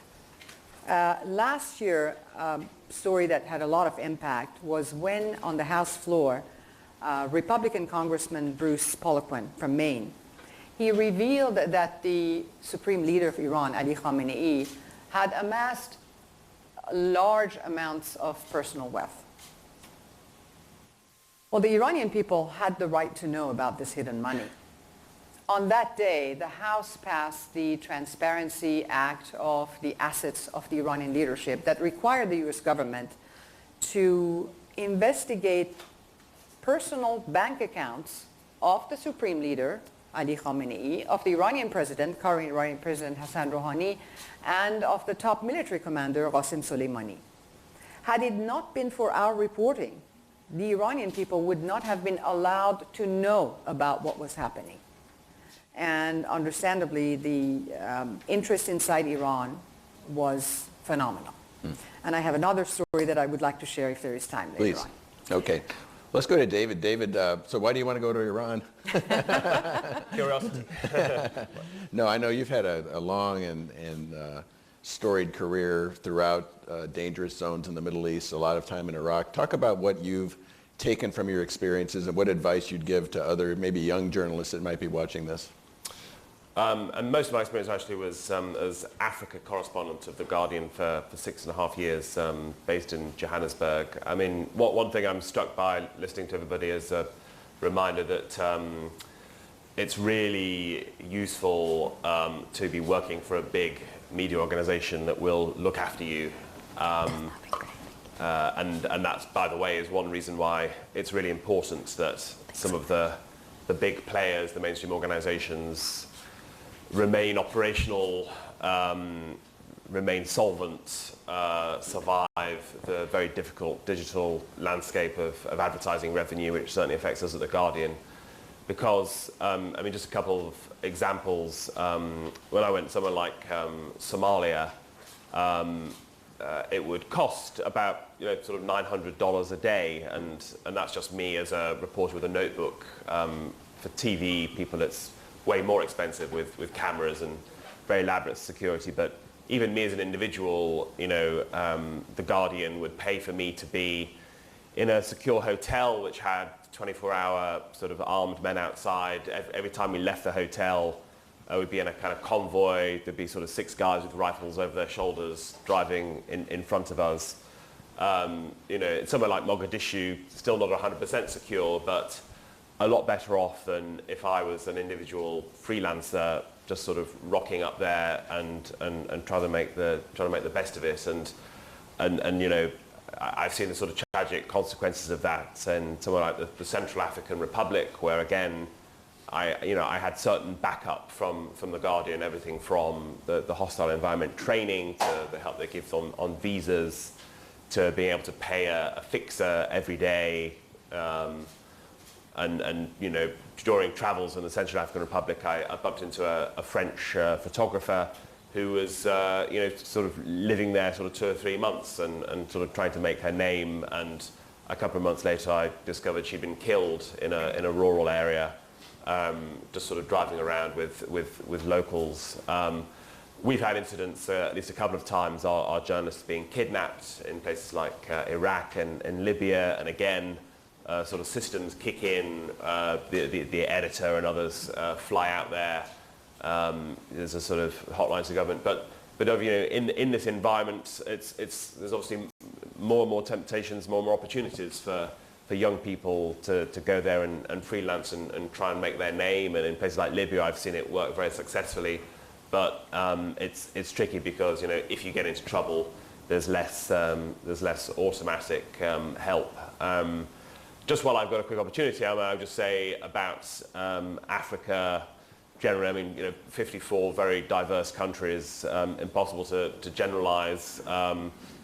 Speaker 15: Last year, a story that had a lot of impact was when on the House floor, Republican Congressman Bruce Poliquin from Maine, he revealed that the supreme leader of Iran, Ali Khamenei, had amassed large amounts of personal wealth. Well, the Iranian people had the right to know about this hidden money. On that day, the House passed the Transparency Act of the assets of the Iranian leadership that required the U.S. government to investigate personal bank accounts of the supreme leader, Ali Khamenei, of the Iranian president, current Iranian President Hassan Rouhani, and of the top military commander, Qasem Soleimani. Had it not been for our reporting, the Iranian people would not have been allowed to know about what was happening. And understandably, the interest inside Iran was phenomenal. And I have another story that I would like to share if there is time later on.
Speaker 5: Okay. Let's go to David. David, so why do you want to go to Iran?
Speaker 16: Curiosity.
Speaker 5: No, I know you've had a long and storied career throughout dangerous zones in the Middle East, a lot of time in Iraq. Talk about what you've taken from your experiences and what advice you'd give to other, maybe young journalists that might be watching this.
Speaker 16: And most of my experience actually was as Africa correspondent of The Guardian for 6.5 years, based in Johannesburg. I mean, one thing I'm struck by listening to everybody is a reminder that it's really useful to be working for a big media organization that will look after you. And that's, by the way, is one reason why it's really important that some of the big players, the mainstream organizations, remain operational, remain solvent, survive the very difficult digital landscape of advertising revenue, which certainly affects us at The Guardian. Because, I mean, just a couple of examples. When I went somewhere like Somalia, it would cost about, sort of $900 a day, and that's just me as a reporter with a notebook. For TV people, it's way more expensive with cameras and very elaborate security. But even me as an individual, The Guardian would pay for me to be in a secure hotel which had 24-hour sort of armed men outside. Every time we left the hotel, we'd be in a kind of convoy. There'd be sort of 6 guys with rifles over their shoulders driving in front of us. Somewhere like Mogadishu, still not 100% secure, but a lot better off than if I was an individual freelancer just sort of rocking up there and trying to make the best of it. And I've seen the sort of tragic consequences of that in somewhere like the Central African Republic, where again I had certain backup from The Guardian, everything from the hostile environment training to the help they give on visas, to being able to pay a fixer every day. And during travels in the Central African Republic, I bumped into a French photographer who was sort of living there sort of 2 or 3 months and sort of trying to make her name, and a couple of months later I discovered she'd been killed in a rural area, just sort of driving around with locals. We've had incidents, at least a couple of times, our journalists being kidnapped in places like Iraq and Libya, and again, sort of systems kick in, the editor and others fly out there. There's a sort of hotline to government, but in this environment, there's obviously more and more temptations, more and more opportunities for young people to go there and freelance and try and make their name. And in places like Libya, I've seen it work very successfully. But it's tricky because if you get into trouble, there's less automatic help. Just while I've got a quick opportunity, I would just say about Africa generally. I mean, 54 very diverse countries. Impossible to generalize.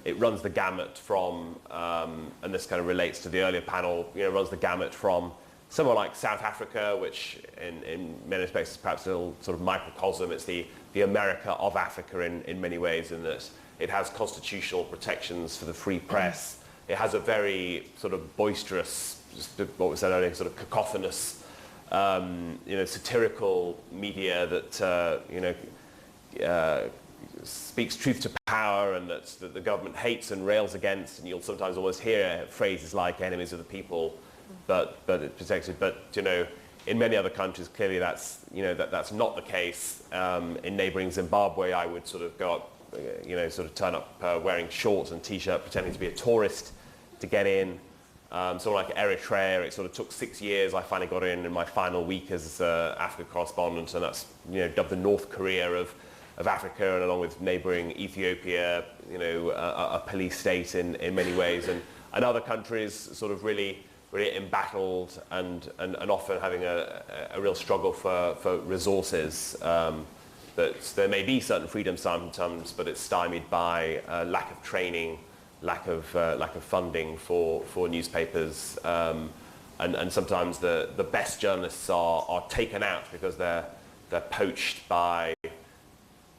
Speaker 16: It runs the gamut from, and this kind of relates to the earlier panel. Runs the gamut from somewhere like South Africa, which in many respects is perhaps a little sort of microcosm. It's the America of Africa in many ways, in that it has constitutional protections for the free press. It has a very sort of boisterous, what we said earlier, sort of cacophonous, satirical media that speaks truth to power, and that the government hates and rails against. And you'll sometimes almost hear phrases like "enemies of the people," but it's protected. But in many other countries, clearly that's not the case. In neighbouring Zimbabwe, I would sort of go up, sort of turn up wearing shorts and t-shirt, pretending to be a tourist to get in. Sort of like Eritrea, it sort of took 6 years. I finally got in my final week as Africa correspondent, and that's dubbed the North Korea of Africa, and along with neighbouring Ethiopia, a police state in many ways, and other countries sort of really embattled and often having a real struggle for resources. That there may be certain freedom sometimes, but it's stymied by lack of training, lack of funding for newspapers, and sometimes the best journalists are taken out because they're poached by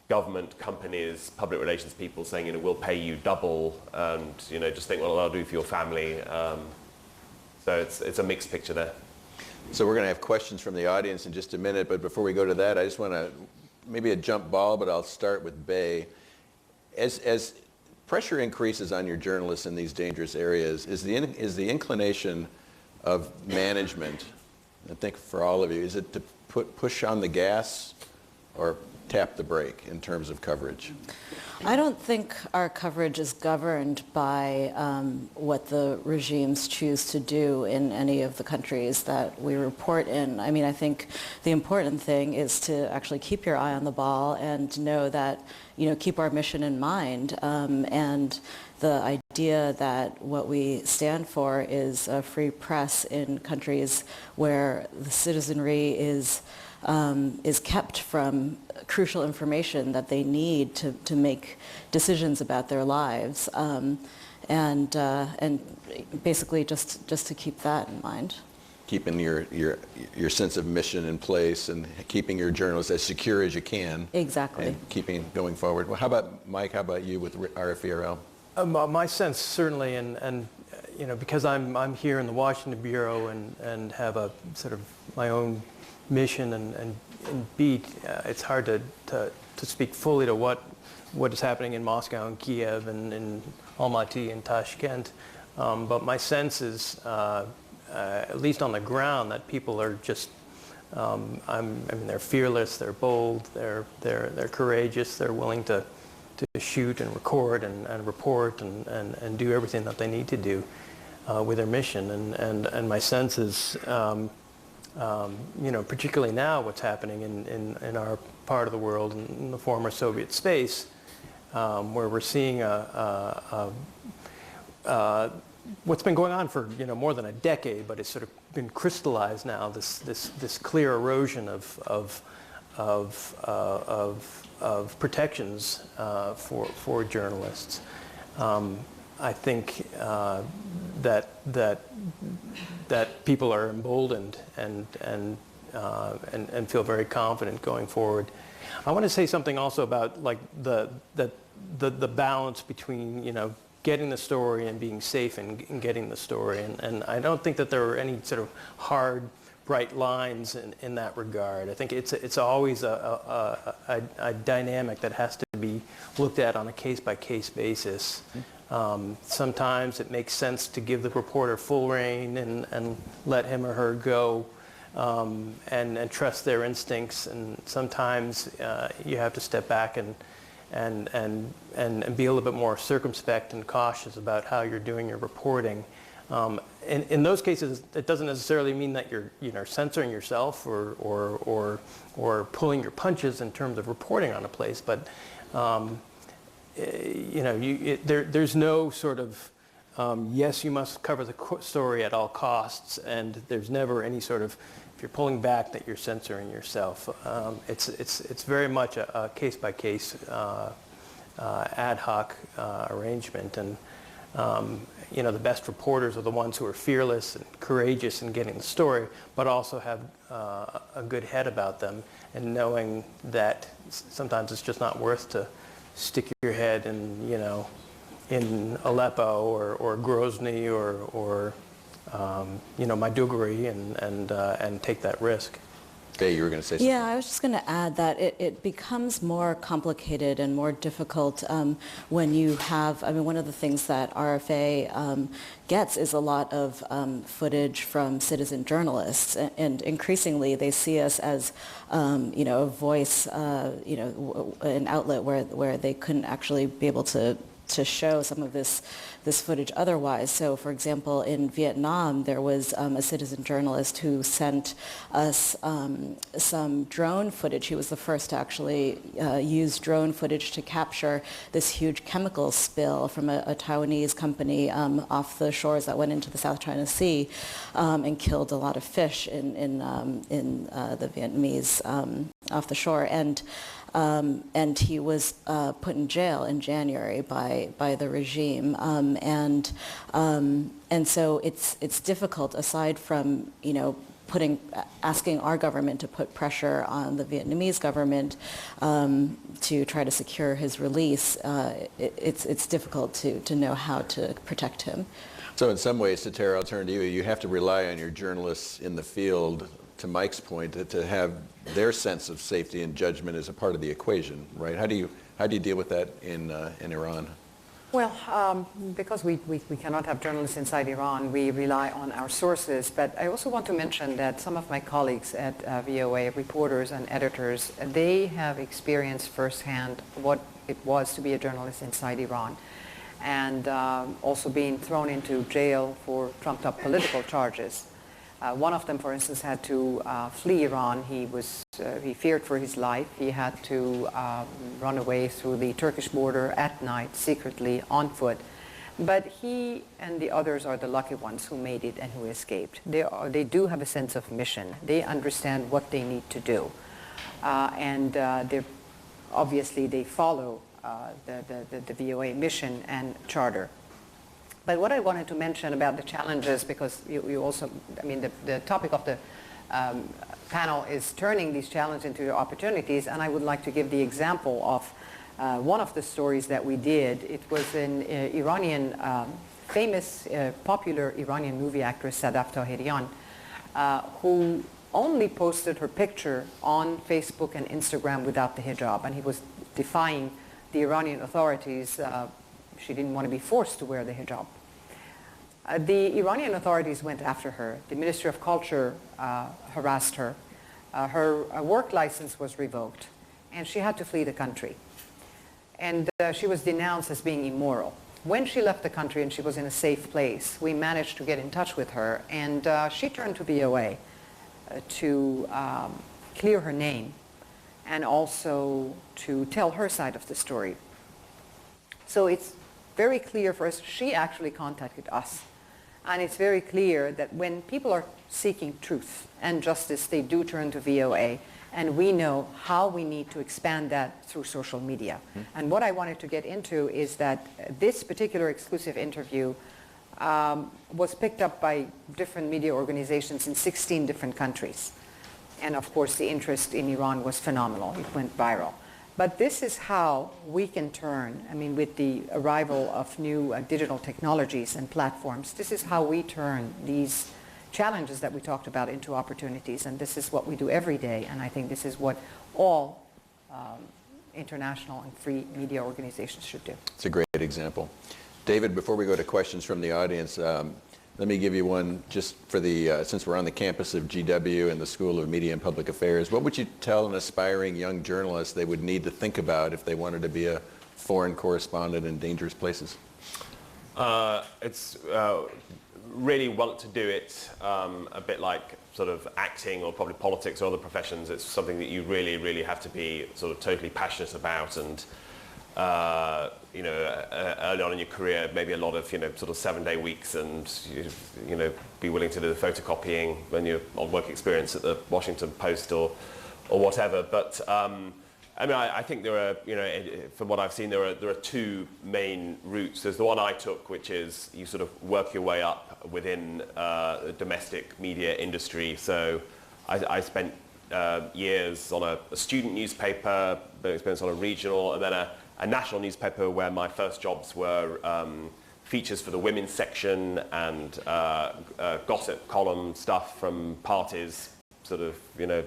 Speaker 16: government companies, public relations people saying, we'll pay you double, and just think what I'll do for your family. So it's a mixed picture there.
Speaker 5: So we're going to have questions from the audience in just a minute, but before we go to that, I just want to, maybe a jump ball, but I'll start with Bay. As pressure increases on your journalists in these dangerous areas, is the inclination of management, I think for all of you, is it to push on the gas or tap the brake in terms of coverage?
Speaker 13: I don't think our coverage is governed by what the regimes choose to do in any of the countries that we report in. I mean, I think the important thing is to actually keep your eye on the ball and know that, keep our mission in mind. And the idea that what we stand for is a free press in countries where the citizenry is kept from crucial information that they need to make decisions about their lives, and basically just to keep that in mind.
Speaker 5: Keeping your sense of mission in place and keeping your journalists as secure as you can.
Speaker 13: Exactly.
Speaker 5: And keeping going forward. Well, how about Mike? How about you with RFERL?
Speaker 14: My sense certainly, and because I'm here in the Washington Bureau and have a sort of my own mission and beat, it's hard to speak fully to what is happening in Moscow and Kiev and in Almaty and Tashkent. But my sense is, at least on the ground, that people are just, they're fearless, they're bold, they're courageous, they're willing to shoot and record and report and do everything that they need to do with their mission. And my sense is, particularly now what's happening in our part of the world, in the former Soviet space, where we're seeing what's been going on for more than a decade, but it's sort of been crystallized now. This clear erosion of protections for journalists. I think that people are emboldened and feel very confident going forward. I want to say something also about like the balance between, you know, getting the story and being safe in getting the story. And I don't think that there are any sort of hard, bright lines in that regard. I think it's always a dynamic that has to be looked at on a case-by-case basis. Sometimes it makes sense to give the reporter full rein and let him or her go and trust their instincts. And sometimes you have to step back and be a little bit more circumspect and cautious about how you're doing your reporting. In those cases, it doesn't necessarily mean that you're, you know, censoring yourself or pulling your punches in terms of reporting on a place, but you know, there's no sort of yes, you must cover the story at all costs, and there's never any sort of, if you're pulling back, that you're censoring yourself. It's very much a case-by-case ad hoc arrangement, and you know, the best reporters are the ones who are fearless and courageous in getting the story, but also have a good head about them, and knowing that sometimes it's just not worth to stick your head in, you know, in Aleppo or Grozny or you know, Maiduguri and take that risk.
Speaker 5: Faye, you were going to say something.
Speaker 13: Yeah, I was just going to add that it becomes more complicated and more difficult when you have, I mean, one of the things that RFA gets is a lot of footage from citizen journalists, and increasingly they see us as, you know, a voice, you know, an outlet where they couldn't actually be able to show some of this footage otherwise. So, for example, in Vietnam, there was a citizen journalist who sent us some drone footage. He was the first to actually use drone footage to capture this huge chemical spill from a Taiwanese company off the shores that went into the South China Sea and killed a lot of fish in the Vietnamese off the shore. And he was put in jail in January by the regime, and so it's difficult, aside from, you know, asking our government to put pressure on the Vietnamese government to try to secure his release. It's difficult to know how to protect him.
Speaker 5: So in some ways, Satara, I'll turn to you. You have to rely on your journalists in the field, to Mike's point, to have their sense of safety and judgment as a part of the equation, right? How do you deal with that in Iran?
Speaker 15: Well, because we cannot have journalists inside Iran, we rely on our sources. But I also want to mention that some of my colleagues at VOA, reporters and editors, they have experienced firsthand what it was to be a journalist inside Iran, and also being thrown into jail for trumped-up political charges. One of them, for instance, had to flee Iran. He feared for his life. He had to run away through the Turkish border at night, secretly, on foot. But he and the others are the lucky ones who made it and who escaped. They do have a sense of mission. They understand what they need to do. And obviously they follow the VOA mission and charter. But what I wanted to mention about the challenges, because you also, I mean, the topic of the panel is turning these challenges into opportunities, and I would like to give the example of one of the stories that we did. It was an Iranian, famous, popular Iranian movie actress, Sadaf Tahirian, who only posted her picture on Facebook and Instagram without the hijab, and he was defying the Iranian authorities. She didn't want to be forced to wear the hijab. The Iranian authorities went after her. The Ministry of Culture harassed her. Her work license was revoked, and she had to flee the country. And she was denounced as being immoral. When she left the country and she was in a safe place, we managed to get in touch with her, and she turned to VOA to clear her name and also to tell her side of the story. So it's very clear for us, she actually contacted us. And it's very clear that when people are seeking truth and justice, they do turn to VOA. And we know how we need to expand that through social media. And what I wanted to get into is that this particular exclusive interview was picked up by different media organizations in 16 different countries. And of course, the interest in Iran was phenomenal. It went viral. But this is how we can turn, I mean, with the arrival of new digital technologies and platforms, this is how we turn these challenges that we talked about into opportunities. And this is what we do every day. And I think this is what all international and free media organizations should do.
Speaker 5: It's a great example. David, before we go to questions from the audience, let me give you one just for the, since we're on the campus of GW and the School of Media and Public Affairs, what would you tell an aspiring young journalist they would need to think about if they wanted to be a foreign correspondent in dangerous places?
Speaker 16: It's really want to do it a bit like sort of acting or probably politics or other professions. It's something that you really, really have to be sort of totally passionate about, and you know, early on in your career, maybe a lot of, you know, sort of 7-day weeks, and you know, be willing to do the photocopying when you're on work experience at the Washington Post or whatever. But I mean, I think there are, you know, from what I've seen, there are two main routes. There's the one I took, which is you sort of work your way up within the domestic media industry. So I spent years on a student newspaper, bit of experience on a regional, and then a national newspaper where my first jobs were features for the women's section and gossip column stuff from parties, sort of, you know,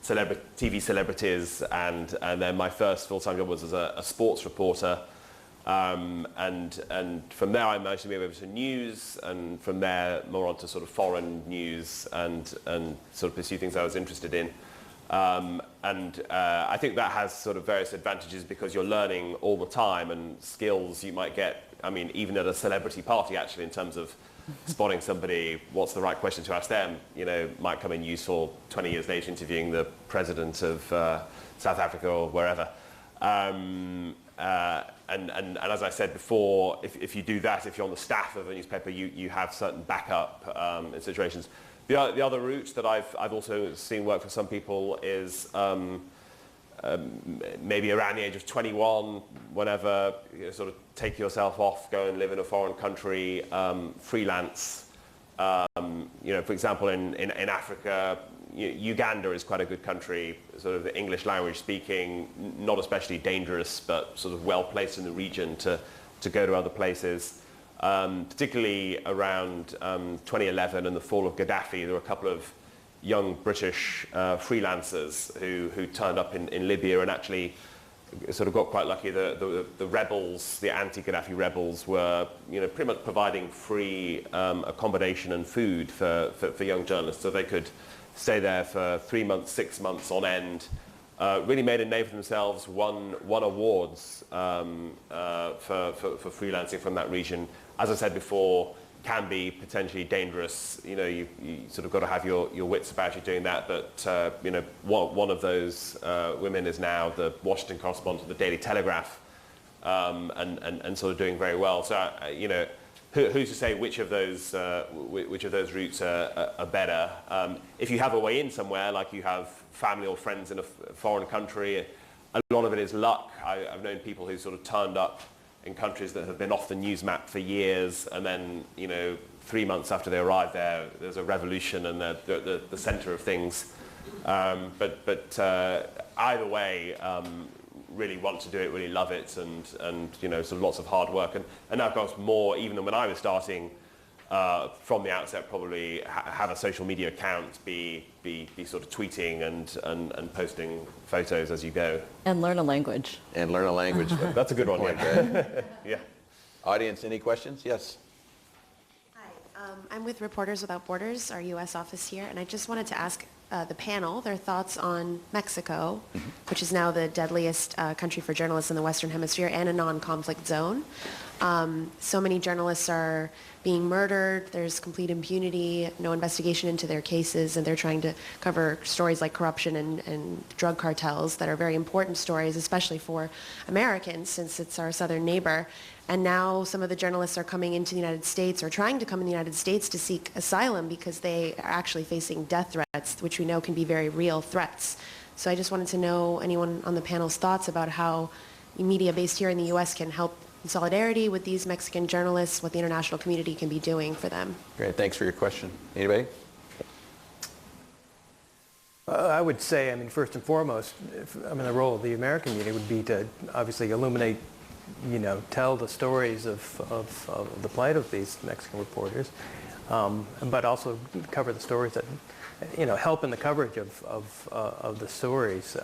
Speaker 16: TV celebrities, and then my first full-time job was as a sports reporter, and from there I managed to move over to news, and from there more onto sort of foreign news and sort of pursue things I was interested in. I think that has sort of various advantages because you're learning all the time, and skills you might get, I mean, even at a celebrity party actually, in terms of spotting somebody, what's the right question to ask them, you know, might come in useful 20 years later interviewing the president of South Africa or wherever. And as I said before, if you do that, if you're on the staff of a newspaper, you have certain backup in situations. The other route that I've also seen work for some people is maybe around the age of 21, whenever you sort of take yourself off, go and live in a foreign country, freelance. You know, for example, in Africa, Uganda is quite a good country, sort of the English language speaking, not especially dangerous, but sort of well placed in the region to go to other places. Particularly around 2011 and the fall of Gaddafi, there were a couple of young British freelancers who turned up in Libya and actually sort of got quite lucky. The rebels, the anti-Gaddafi rebels, were, you know, pretty much providing free accommodation and food for young journalists, so they could stay there for 3 months, 6 months on end. Really made a name for themselves, won awards for freelancing from that region. As I said before, can be potentially dangerous. You know, you sort of got to have your wits about you doing that. But you know, one of those women is now the Washington correspondent of the Daily Telegraph, and sort of doing very well. So you know, who's to say which of those routes are better? If you have a way in somewhere, like you have family or friends in a foreign country, a lot of it is luck. I've known people who sort of turned up in countries that have been off the news map for years, and then, you know, 3 months after they arrive there's a revolution and they're the center of things. But either way, really want to do it, really love it, and you know, sort of lots of hard work, and of course more even than when I was starting. From the outset, probably have a social media account, be sort of tweeting and posting photos as you go.
Speaker 13: And learn a language.
Speaker 5: And learn a language.
Speaker 16: That's a good one. Yeah. Yeah.
Speaker 5: Audience, any questions? Yes.
Speaker 17: Hi, I'm with Reporters Without Borders, our U.S. office here, and I just wanted to ask the panel their thoughts on Mexico, which is now the deadliest country for journalists in the Western Hemisphere and a non-conflict zone. So many journalists are being murdered, there's complete impunity, no investigation into their cases, and they're trying to cover stories like corruption and drug cartels that are very important stories, especially for Americans, since it's our southern neighbor. And now some of the journalists are coming into the United States, or trying to come in the United States to seek asylum because they are actually facing death threats, which we know can be very real threats. So I just wanted to know anyone on the panel's thoughts about how media based here in the U.S. can help in solidarity with these Mexican journalists, what the international community can be doing for them.
Speaker 5: Great, thanks for your question. Anybody?
Speaker 14: I would say, I mean, first and foremost, the role of the American media would be to obviously illuminate, tell the stories of the plight of these Mexican reporters, but also cover the stories that, help in the coverage of the stories.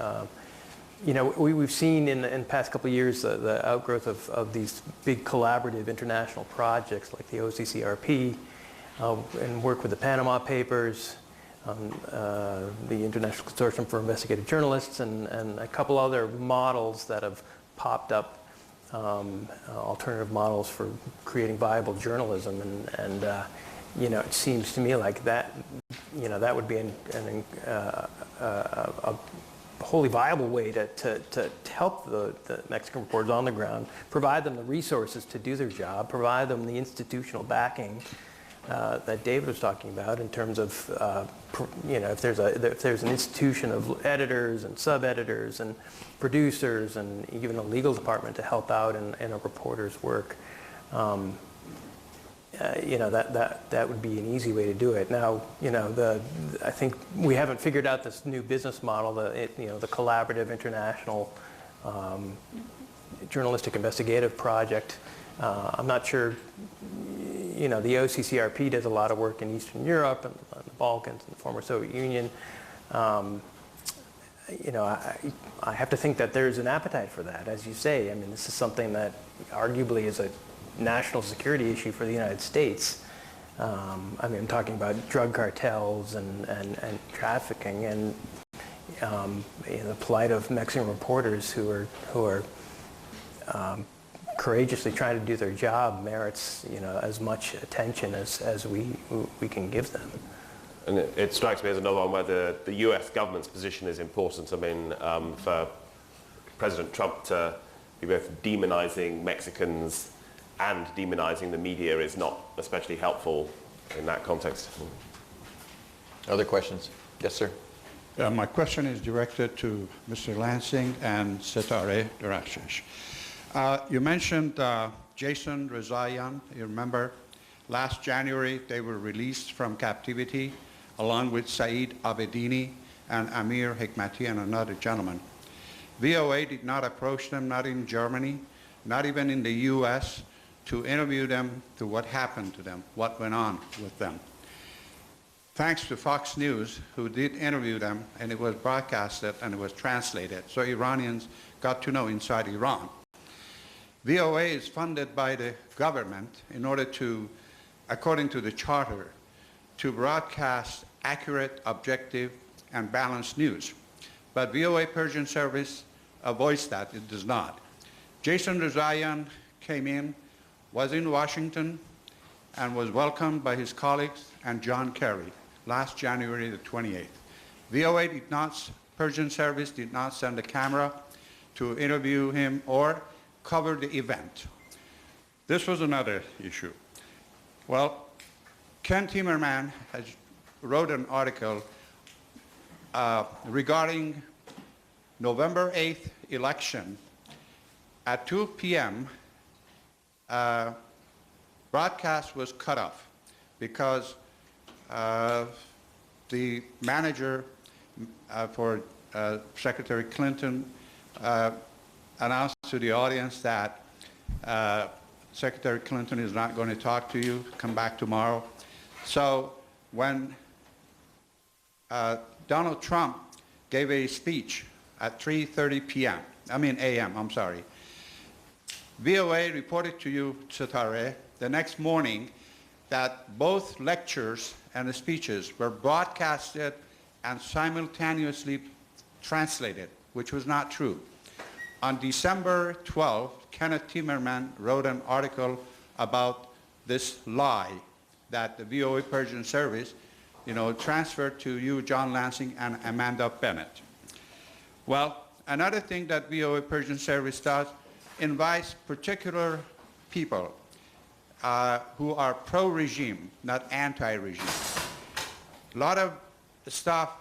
Speaker 14: We've seen in the past couple of years the outgrowth of these big collaborative international projects like the OCCRP, and work with the Panama Papers, the International Consortium for Investigative Journalists, and a couple other models that have popped up, alternative models for creating viable journalism. And it seems to me like that, that would be a wholly viable way to help the Mexican reporters on the ground, provide them the resources to do their job, provide them the institutional backing that David was talking about in terms of, if there's an institution of editors and sub-editors and producers and even a legal department to help out in a reporter's work, that would be an easy way to do it. Now, I think we haven't figured out this new business model, the collaborative international journalistic investigative project. I'm not sure. The OCCRP does a lot of work in Eastern Europe and the Balkans and the former Soviet Union. I have to think that there's an appetite for that, as you say. I mean, this is something that arguably is a national security issue for the United States. I'm talking about drug cartels and trafficking and the plight of Mexican reporters who are courageously trying to do their job merits as much attention as we can give them.
Speaker 16: And it strikes me as another one where the U.S. government's position is important. I mean, for President Trump to be both demonizing Mexicans and demonizing the media is not especially helpful in that context.
Speaker 5: Other questions? Yes, sir.
Speaker 18: My question is directed to Mr. Lansing and Setare Darakshish. You mentioned Jason Rezaian. You remember last January they were released from captivity along with Saeed Abedini and Amir Hekmati and another gentleman. VOA did not approach them, not in Germany, not even in the US, to interview them to what happened to them, what went on with them. Thanks to Fox News, who did interview them, and it was broadcasted and it was translated, so Iranians got to know inside Iran. VOA is funded by the government in order to, according to the charter, to broadcast accurate, objective, and balanced news. But VOA Persian Service avoids that. It does not. Jason Rezaian came in, was in Washington, and was welcomed by his colleagues and John Kerry last January the 28th. VOA did not, Persian Service did not send a camera to interview him or cover the event. This was another issue. Well, Ken Timmerman has wrote an article regarding November 8th election. At 2 p.m., broadcast was cut off because the manager for Secretary Clinton announced to the audience that Secretary Clinton is not going to talk to you, come back tomorrow. So when Donald Trump gave a speech at 3:30 p.m., a.m., I'm sorry, VOA reported to you, Setare, the next morning that both lectures and the speeches were broadcasted and simultaneously translated, which was not true. On December 12th, Kenneth Timmerman wrote an article about this lie that the VOA Persian Service, transferred to you, John Lansing, and Amanda Bennett. Well, another thing that VOA Persian Service does, invites particular people who are pro-regime, not anti-regime. A lot of stuff,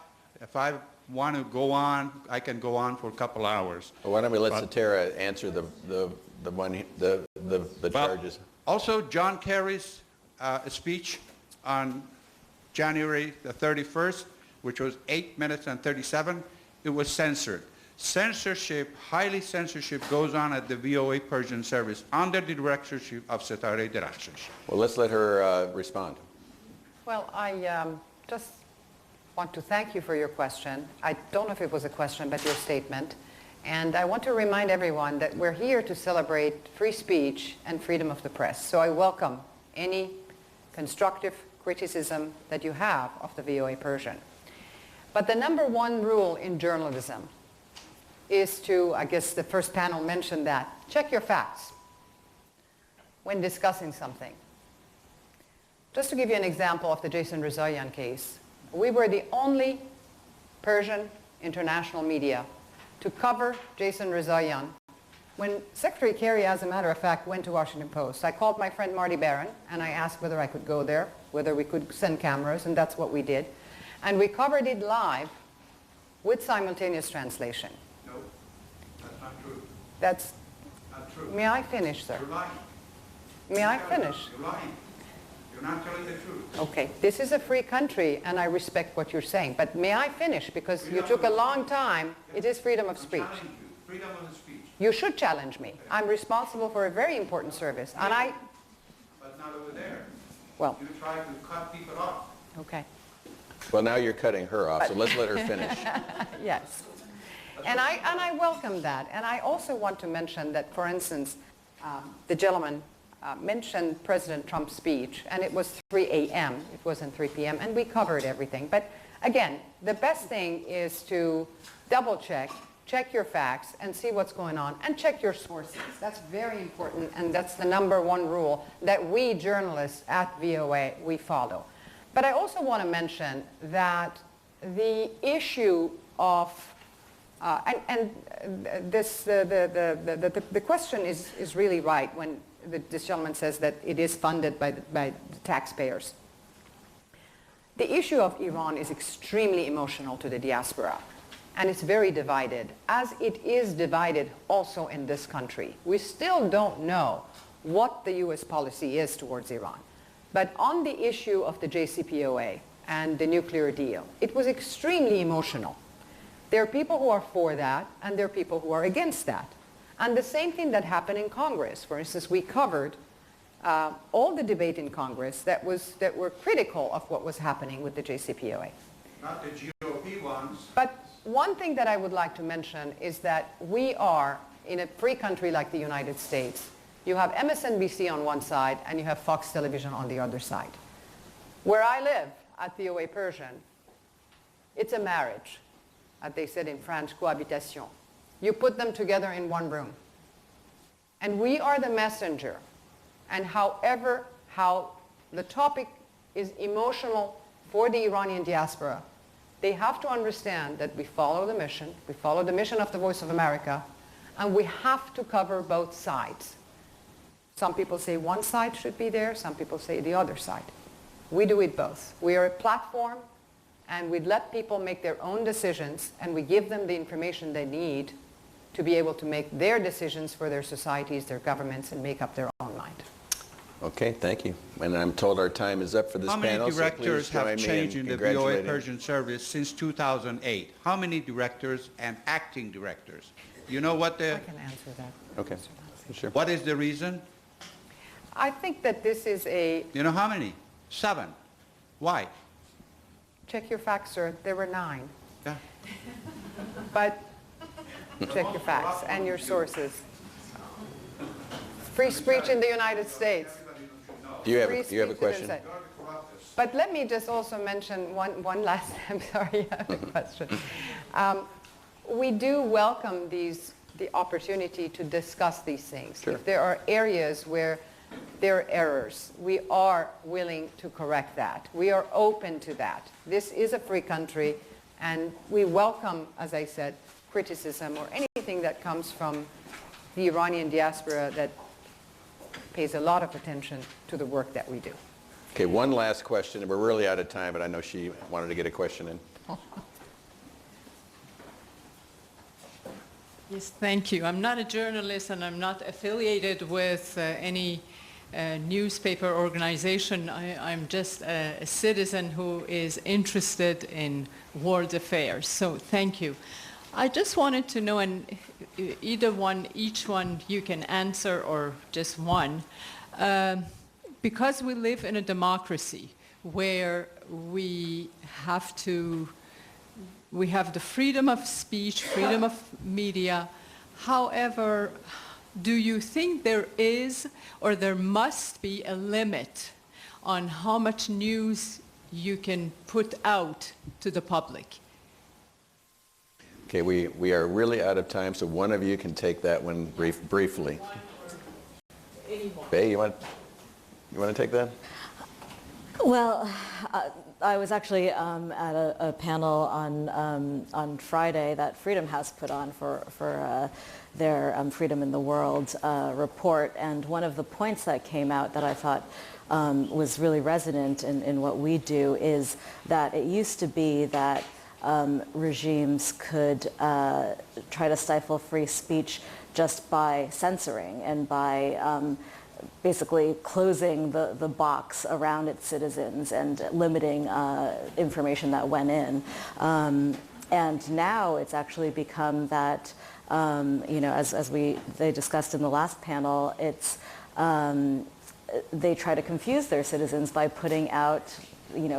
Speaker 18: if I want to go on, I can go on for a couple hours.
Speaker 5: Well, why don't we let Setare answer the charges?
Speaker 18: Also, John Kerry's speech on January the 31st which was 8 minutes and 37, it was censored. Censorship, highly censorship, goes on at the VOA Persian service under the directorship of Setare Derakshish.
Speaker 5: Well, let's let her respond.
Speaker 15: Well, I just want to thank you for your question. I don't know if it was a question, but your statement. And I want to remind everyone that we're here to celebrate free speech and freedom of the press. So I welcome any constructive criticism that you have of the VOA Persian. But the number one rule in journalism is to, I guess the first panel mentioned that, check your facts when discussing something. Just to give you an example of the Jason Rezaian case, we were the only Persian international media to cover Jason Rezaian when Secretary Kerry, as a matter of fact, went to Washington Post. I called my friend Marty Barron and I asked whether I could go there, whether we could send cameras, and that's what we did. And we covered it live with simultaneous translation.
Speaker 18: No, that's not true.
Speaker 15: That's
Speaker 18: Not true.
Speaker 15: May I finish, sir?
Speaker 18: You're lying.
Speaker 15: May I finish?
Speaker 18: You're lying. You're not telling the truth.
Speaker 15: Okay, this is a free country and I respect what you're saying, but may I finish? Because you took a long time. It is freedom of speech.
Speaker 18: Challenge you. Freedom of speech.
Speaker 15: You should challenge me. I'm responsible for a very important service, and I...
Speaker 18: But not over there.
Speaker 15: Well...
Speaker 18: You try to cut people off.
Speaker 15: Okay.
Speaker 5: Well, now you're cutting her off, so let's let her finish.
Speaker 15: Yes. And I welcome that. And I also want to mention that, for instance, the gentleman mentioned President Trump's speech, and it was 3 a.m. It wasn't 3 p.m., and we covered everything. But again, the best thing is to double-check, check your facts, and see what's going on, and check your sources. That's very important, and that's the number one rule that we journalists at VOA, we follow. But I also want to mention that the issue of, the question is really right when this gentleman says that it is funded by the taxpayers. The issue of Iran is extremely emotional to the diaspora, and it's very divided, as it is divided also in this country. We still don't know what the U.S. policy is towards Iran. But on the issue of the JCPOA and the nuclear deal, it was extremely emotional. There are people who are for that, and there are people who are against that. And the same thing that happened in Congress. For instance, we covered all the debate in Congress that were critical of what was happening with the JCPOA.
Speaker 18: Not the GOP ones.
Speaker 15: But one thing that I would like to mention is that we are, in a free country like the United States, you have MSNBC on one side and you have Fox Television on the other side. Where I live, at VOA Persian, it's a marriage. As they said in French, cohabitation. You put them together in one room. And we are the messenger. And how the topic is emotional for the Iranian diaspora, they have to understand that we follow the mission of the Voice of America, and we have to cover both sides. Some people say one side should be there, some people say the other side. We do it both. We are a platform, and we let people make their own decisions, and we give them the information they need to be able to make their decisions for their societies, their governments, and make up their own mind.
Speaker 5: Okay, thank you. And I'm told our time is up for this
Speaker 18: How many
Speaker 5: panel, so
Speaker 18: directors
Speaker 5: please join
Speaker 18: have
Speaker 5: me
Speaker 18: changed in the VOA
Speaker 5: congratulating-
Speaker 18: Persian service since 2008? How many directors and acting directors? You know what the...
Speaker 15: I can answer that.
Speaker 5: Okay, sure.
Speaker 18: What is the reason?
Speaker 15: I think that this is a...
Speaker 18: You know how many? 7. Why?
Speaker 15: Check your facts, sir. There were 9.
Speaker 18: Yeah.
Speaker 15: But check your facts and your sources. Free speech in the United States.
Speaker 5: Do you have
Speaker 15: Free
Speaker 5: a
Speaker 15: speech in the
Speaker 5: question?
Speaker 15: United States. But let me just also mention one last, I'm sorry, I have a question. We do welcome the opportunity to discuss these things.
Speaker 5: Sure.
Speaker 15: If there are areas where there are errors, we are willing to correct that. We are open to that. This is a free country, and we welcome, as I said, criticism or anything that comes from the Iranian diaspora that pays a lot of attention to the work that we do.
Speaker 5: Okay, one last question, and we're really out of time, but I know she wanted to get a question in.
Speaker 19: Yes, thank you. I'm not a journalist and I'm not affiliated with any newspaper organization. I'm just a citizen who is interested in world affairs. So thank you. I just wanted to know, and each one you can answer or just one, because we live in a democracy where we have the freedom of speech, freedom of media. However, do you think there is or there must be a limit on how much news you can put out to the public?
Speaker 5: Okay, we are really out of time, so one of you can take that one briefly. Bae, you want to take that?
Speaker 13: Well, I was actually at a panel on Friday that Freedom House put on for their Freedom in the World report, and one of the points that came out that I thought was really resonant in what we do is that it used to be that regimes could try to stifle free speech just by censoring and by basically closing the box around its citizens and limiting information that went in. And now it's actually become that, as they discussed in the last panel, it's they try to confuse their citizens by putting out,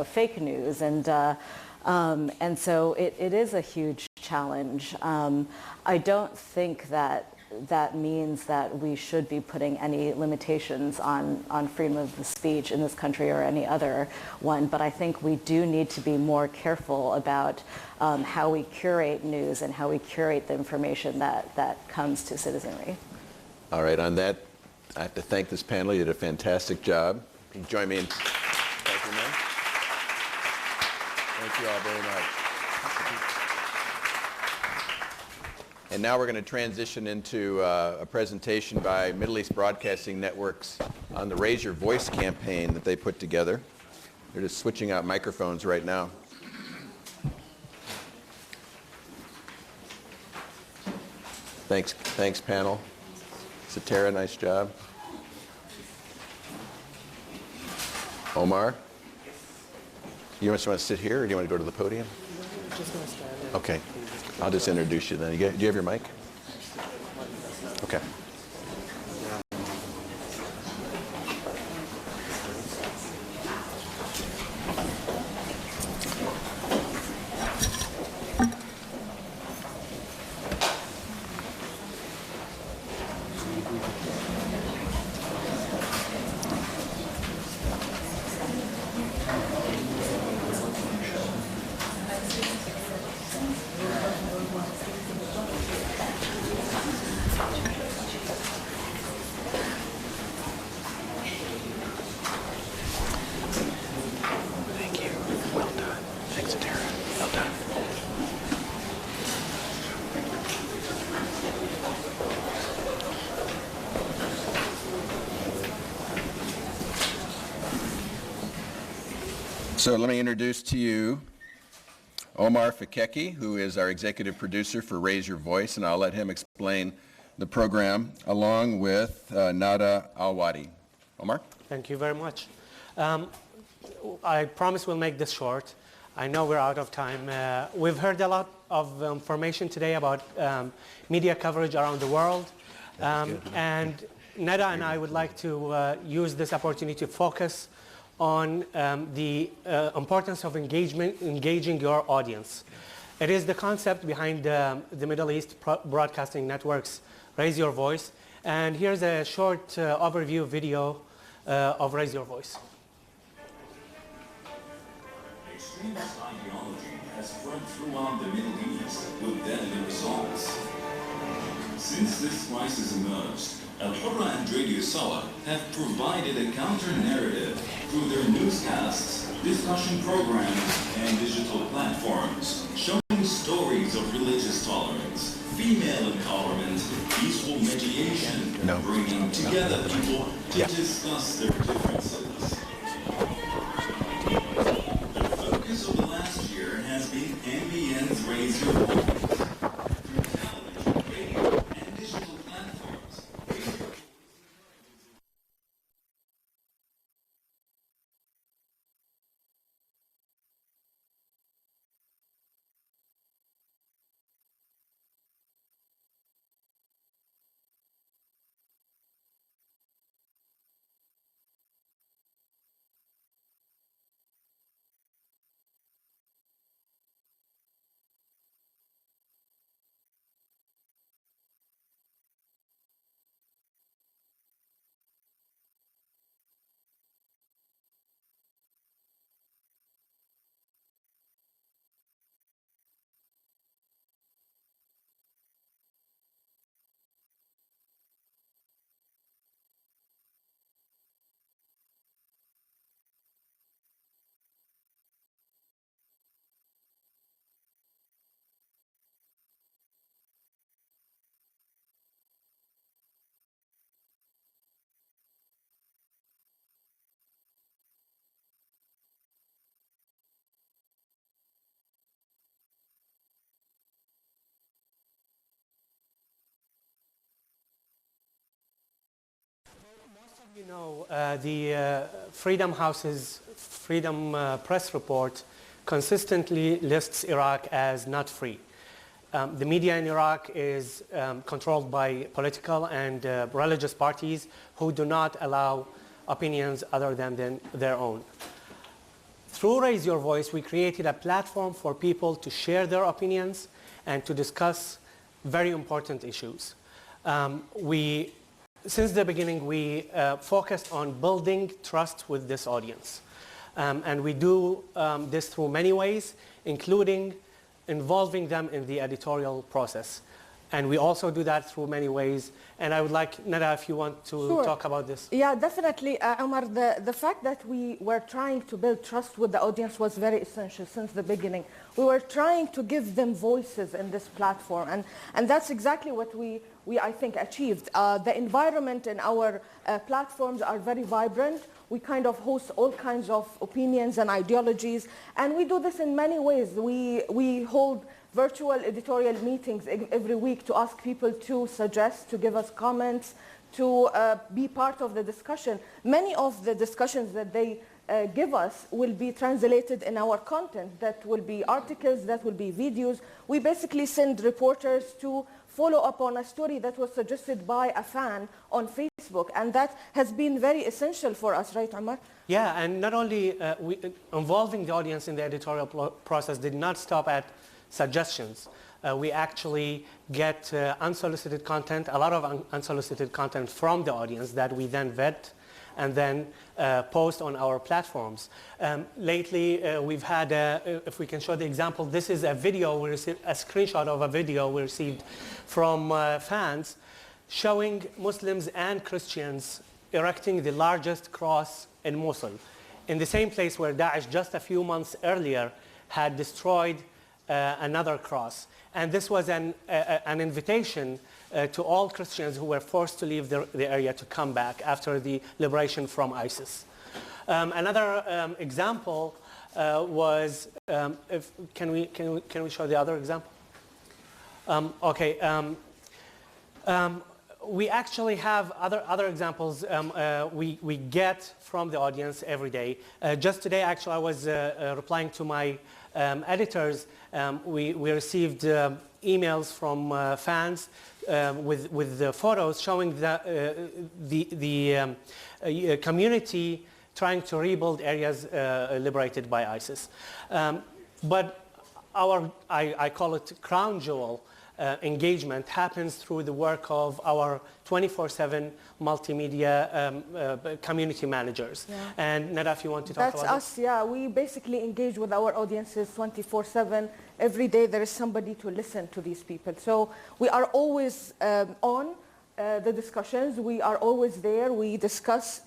Speaker 13: fake news, and so it is a huge challenge. I don't think that means that we should be putting any limitations on freedom of the speech in this country or any other one, but I think we do need to be more careful about how we curate news and how we curate the information that comes to citizenry.
Speaker 5: All right, on that, I have to thank this panel. You did a fantastic job. Can you join me in thanking them? Thank you all very much. And now we're going to transition into a presentation by Middle East Broadcasting Networks on the Raise Your Voice campaign that they put together. They're just switching out microphones right now. Thanks panel. Satara, nice job. Omar, you just want to sit here or do you want to go to the podium?
Speaker 20: Just going to stand.
Speaker 5: Okay. I'll just introduce you then. Do you have your mic? Okay. So let me introduce to you Omar Fakeki, who is our executive producer for Raise Your Voice, and I'll let him explain the program along with Nada Alwadi. Omar?
Speaker 20: Thank you very much. I promise we'll make this short. I know we're out of time. We've heard a lot of information today about media coverage around the world. And Nada and I would like to use this opportunity to focus on the importance of engaging your audience. It is the concept behind the Middle East Broadcasting Network's Raise Your Voice. And here's a short overview video of Raise Your Voice.
Speaker 21: Extremist ideology has spread throughout the Middle East with deadly results. Since this crisis emerged, Al Hurra and Radio Sawa have provided a counter-narrative through their newscasts, discussion programs, and digital platforms, showing stories of religious tolerance, female empowerment, peaceful mediation, and bringing together people to discuss their differences. The focus of the last year has been NBN's Raise Your Voice.
Speaker 20: You know, the Freedom House's Freedom Press report consistently lists Iraq as not free. The media in Iraq is controlled by political and religious parties who do not allow opinions other than their own. Through Raise Your Voice, we created a platform for people to share their opinions and to discuss very important issues. Since the beginning, we focused on building trust with this audience. And we do this through many ways, including involving them in the editorial process. And we also do that through many ways. And I would like, Nada, if you want to talk about this.
Speaker 2: Yeah, definitely, Omar. The fact that we were trying to build trust with the audience was very essential since the beginning. We were trying to give them voices in this platform. And that's exactly what we I think, achieved. The environment in our platforms are very vibrant. We kind of host all kinds of opinions and ideologies. And we do this in many ways. We hold virtual editorial meetings every week to ask people to suggest, to give us comments, to be part of the discussion. Many of the discussions that they give us will be translated in our content. That will be articles, that will be videos. We basically send reporters to follow up on a story that was suggested by a fan on Facebook. And that has been very essential for us, right, Omar?
Speaker 20: Yeah, and not only involving the audience in the editorial process did not stop at suggestions. We actually get unsolicited content, a lot of unsolicited content from the audience that we then vet and then post on our platforms. Lately, we've had, if we can show the example, this is a video, we received a screenshot of a video we received from fans showing Muslims and Christians erecting the largest cross in Mosul, in the same place where Daesh just a few months earlier had destroyed another cross. And this was an invitation to all Christians who were forced to leave the area to come back after the liberation from ISIS. Another example was, can we show the other example? We actually have other examples we get from the audience every day. Just today, actually, I was replying to my editors. We received emails from fans with the photos showing the community trying to rebuild areas liberated by ISIS. But I call it crown jewel engagement happens through the work of our 24/7 multimedia community managers. Yeah. And Nada, if you want to talk about
Speaker 2: That's us, yeah. We basically engage with our audiences 24/7. Every day there is somebody to listen to these people. So we are always on the discussions. We are always there. We discuss.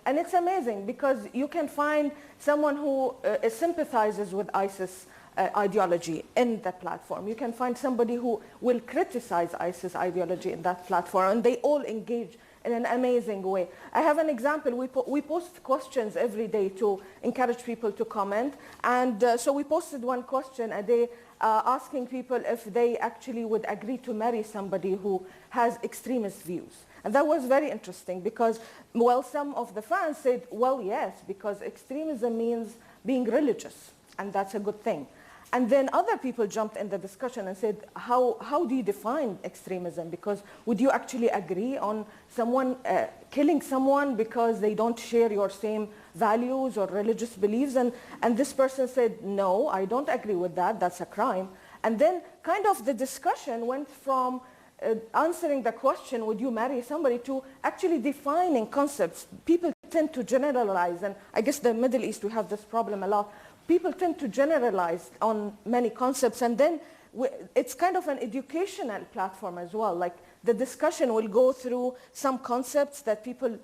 Speaker 2: And it's amazing because you can find someone who sympathizes with ISIS ideology in the platform. You can find somebody who will criticize ISIS ideology in that platform, and they all engage in an amazing way. I have an example. We post questions every day to encourage people to comment, and so we posted one question a day asking people if they actually would agree to marry somebody who has extremist views. And that was very interesting because, well, some of the fans said, well, yes, because extremism means being religious, and that's a good thing. And then other people jumped in the discussion and said, how do you define extremism? Because would you actually agree on someone killing someone because they don't share your same values or religious beliefs? And this person said, no, I don't agree with that. That's a crime. And then kind of the discussion went from answering the question, would you marry somebody, to actually defining concepts. People tend to generalize, and I guess the Middle East, we have this problem a lot. People tend to generalize on many concepts, and then it's kind of an educational platform as well. Like the discussion will go through some concepts that people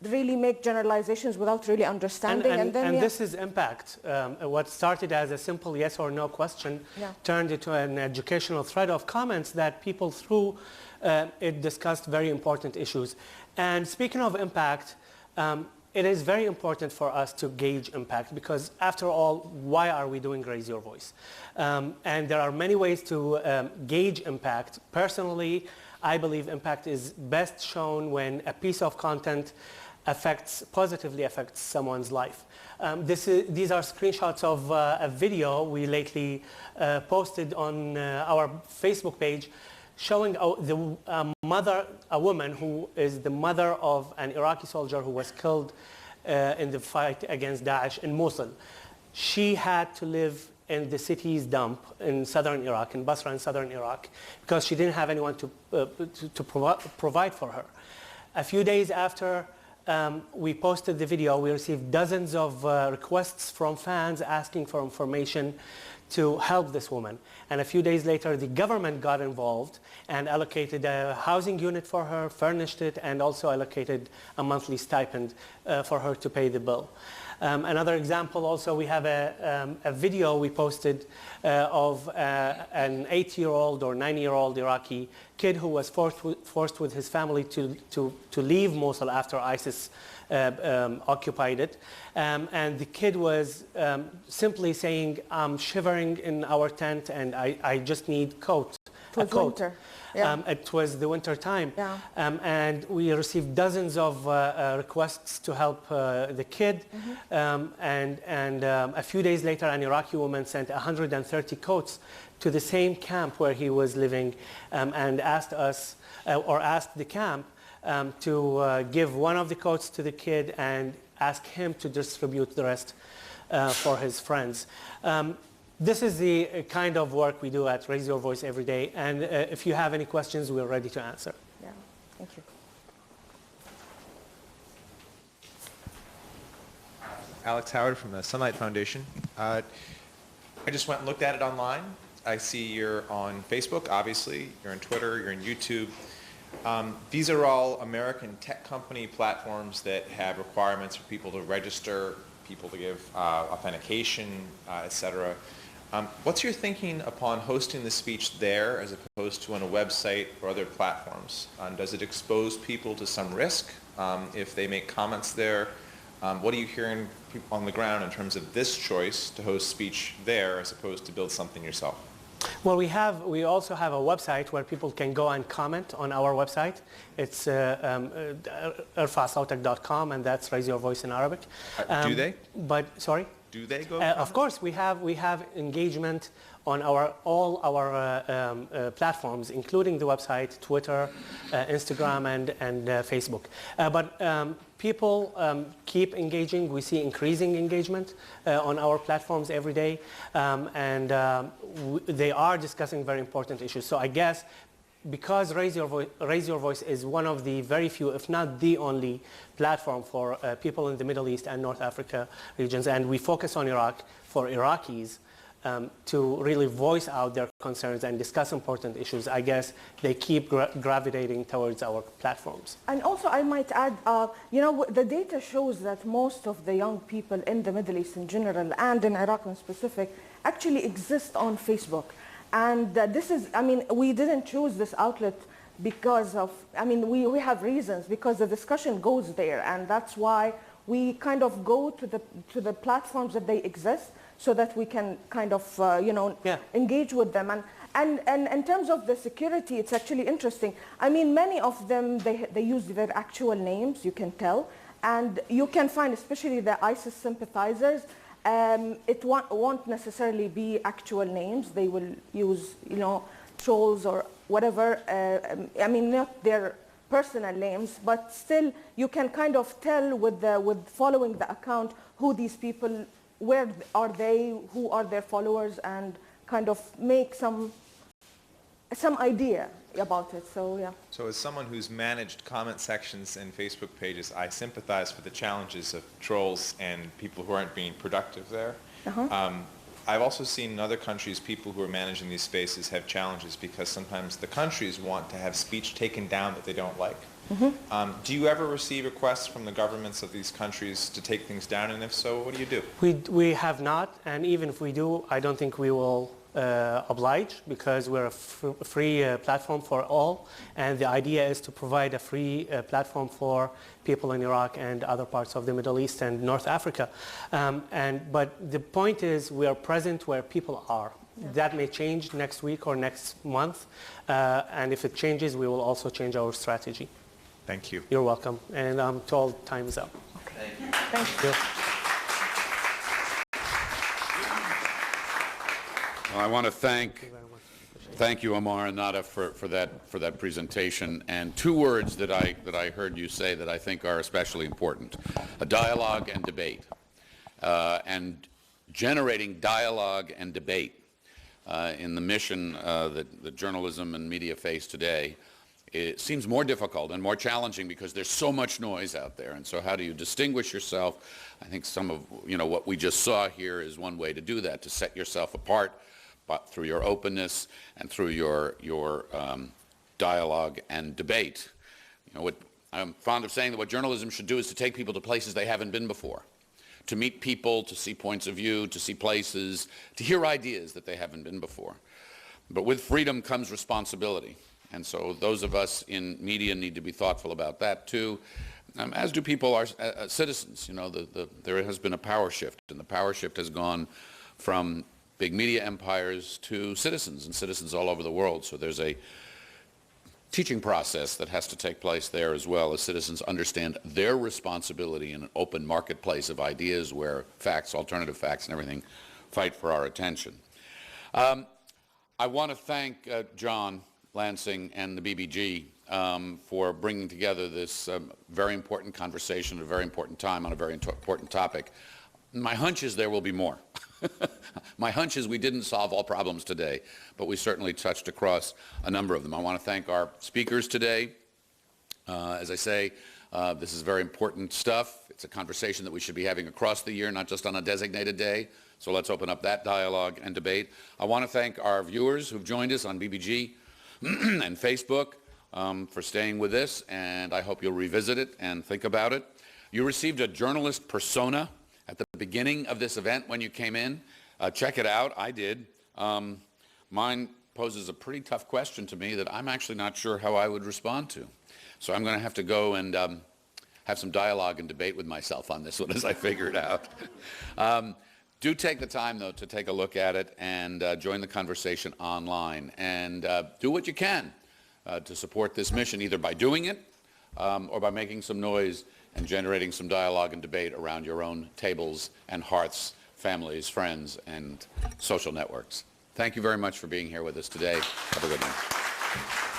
Speaker 2: really make generalizations without really understanding.
Speaker 20: And this is impact. What started as a simple yes or no question turned into an educational thread of comments that people through it discussed very important issues. And speaking of impact, it is very important for us to gauge impact because, after all, why are we doing Raise Your Voice? And there are many ways to gauge impact. Personally, I believe impact is best shown when a piece of content positively affects someone's life. These are screenshots of a video we lately posted on our Facebook page showing a woman who is the mother of an Iraqi soldier who was killed in the fight against Daesh in Mosul. She had to live in the city's dump in southern Iraq, in Basra in southern Iraq, because she didn't have anyone to provide for her. A few days after we posted the video, we received dozens of requests from fans asking for information to help this woman. And a few days later, the government got involved and allocated a housing unit for her, furnished it, and also allocated a monthly stipend for her to pay the bill. Another example also, we have a video we posted of an 8-year-old or 9-year-old Iraqi kid who was forced with his family to leave Mosul after ISIS occupied it. And the kid was simply saying, I'm shivering in our tent and I just need a coat.
Speaker 2: Winter. Yeah.
Speaker 20: It was the winter time.
Speaker 2: Yeah.
Speaker 20: And we received dozens of requests to help the kid. And a few days later, an Iraqi woman sent 130 coats to the same camp where he was living and asked us, or asked the camp, to give one of the coats to the kid and ask him to distribute the rest for his friends. This is the kind of work we do at Raise Your Voice every day, and if you have any questions, we're ready to answer.
Speaker 2: Yeah, thank you.
Speaker 7: Alex Howard from the Sunlight Foundation. I just went and looked at it online. I see you're on Facebook, obviously. You're on Twitter, you're on YouTube. These are all American tech company platforms that have requirements for people to register, people to give authentication, etc. What's your thinking upon hosting the speech there as opposed to on a website or other platforms? Does it expose people to some risk if they make comments there? What are you hearing on the ground in terms of this choice to host speech there as opposed to build something yourself?
Speaker 20: Well, we also have a website where people can go and comment on our website. It's irfasautak.com, and that's Raise Your Voice in Arabic.
Speaker 7: Do they?
Speaker 20: But sorry?
Speaker 7: Do they go?
Speaker 20: Of course, we have engagement on all our platforms, including the website, Twitter, Instagram, and Facebook. But people keep engaging. We see increasing engagement on our platforms every day, and they are discussing very important issues. So I guess because Raise Your Voice is one of the very few, if not the only platform for people in the Middle East and North Africa regions, and we focus on Iraq for Iraqis, to really voice out their concerns and discuss important issues, I guess they keep gravitating towards our platforms.
Speaker 2: And also I might add, the data shows that most of the young people in the Middle East in general and in Iraq in specific actually exist on Facebook. And this is, we didn't choose this outlet because of, we have reasons, because the discussion goes there, and that's why we kind of go to the platforms that they exist, so that we can kind of, engage with them. And in terms of the security, it's actually interesting. Many of them, they use their actual names, you can tell. And you can find, especially the ISIS sympathizers, it won't necessarily be actual names. They will use, trolls or whatever. Not their personal names, but still you can kind of tell with following the account who these people, where are they, who are their followers, and kind of make some idea about it. So yeah.
Speaker 7: So as someone who's managed comment sections and Facebook pages, I sympathize with the challenges of trolls and people who aren't being productive there. I've also seen in other countries people who are managing these spaces have challenges because sometimes the countries want to have speech taken down that they don't like. Do you ever receive requests from the governments of these countries to take things down, and if so, what do you do?
Speaker 20: We have not, and even if we do, I don't think we will oblige, because we're a free platform for all, and the idea is to provide a free platform for people in Iraq and other parts of the Middle East and North Africa. But the point is we are present where people are. That may change next week or next month. And if it changes, we will also change our strategy.
Speaker 7: Thank you.
Speaker 20: You're welcome. And I'm told time is up.
Speaker 2: Okay. Thank you.
Speaker 1: Well, I want to thank you, Omar and Nada, for that presentation. And two words that I heard you say that I think are especially important: a dialogue and debate, and generating dialogue and debate in the mission that journalism and media face today. It seems more difficult and more challenging because there's so much noise out there. And so how do you distinguish yourself? I think some of what we just saw here is one way to do that, to set yourself apart, but through your openness and through your dialogue and debate. What I'm fond of saying, that what journalism should do is to take people to places they haven't been before, to meet people, to see points of view, to see places, to hear ideas that they haven't been before. But with freedom comes responsibility. And so those of us in media need to be thoughtful about that too, as do people, our citizens. There has been a power shift, and the power shift has gone from big media empires to citizens, and citizens all over the world. So there's a teaching process that has to take place there as well, as citizens understand their responsibility in an open marketplace of ideas where facts, alternative facts, and everything fight for our attention. I want to thank John Lansing and the BBG for bringing together this very important conversation at a very important time on a very important topic. My hunch is there will be more. My hunch is we didn't solve all problems today, but we certainly touched across a number of them. I want to thank our speakers today. As I say, this is very important stuff. It's a conversation that we should be having across the year, not just on a designated day. So let's open up that dialogue and debate. I want to thank our viewers who've joined us on BBG and Facebook for staying with this, and I hope you'll revisit it and think about it. You received a journalist persona at the beginning of this event when you came in. Check it out. I did. Mine poses a pretty tough question to me that I'm actually not sure how I would respond to. So I'm going to have to go and have some dialogue and debate with myself on this one as I figure it out. Do take the time, though, to take a look at it and join the conversation online. And do what you can to support this mission, either by doing it or by making some noise and generating some dialogue and debate around your own tables and hearths, families, friends, and social networks. Thank you very much for being here with us today. Have a good one.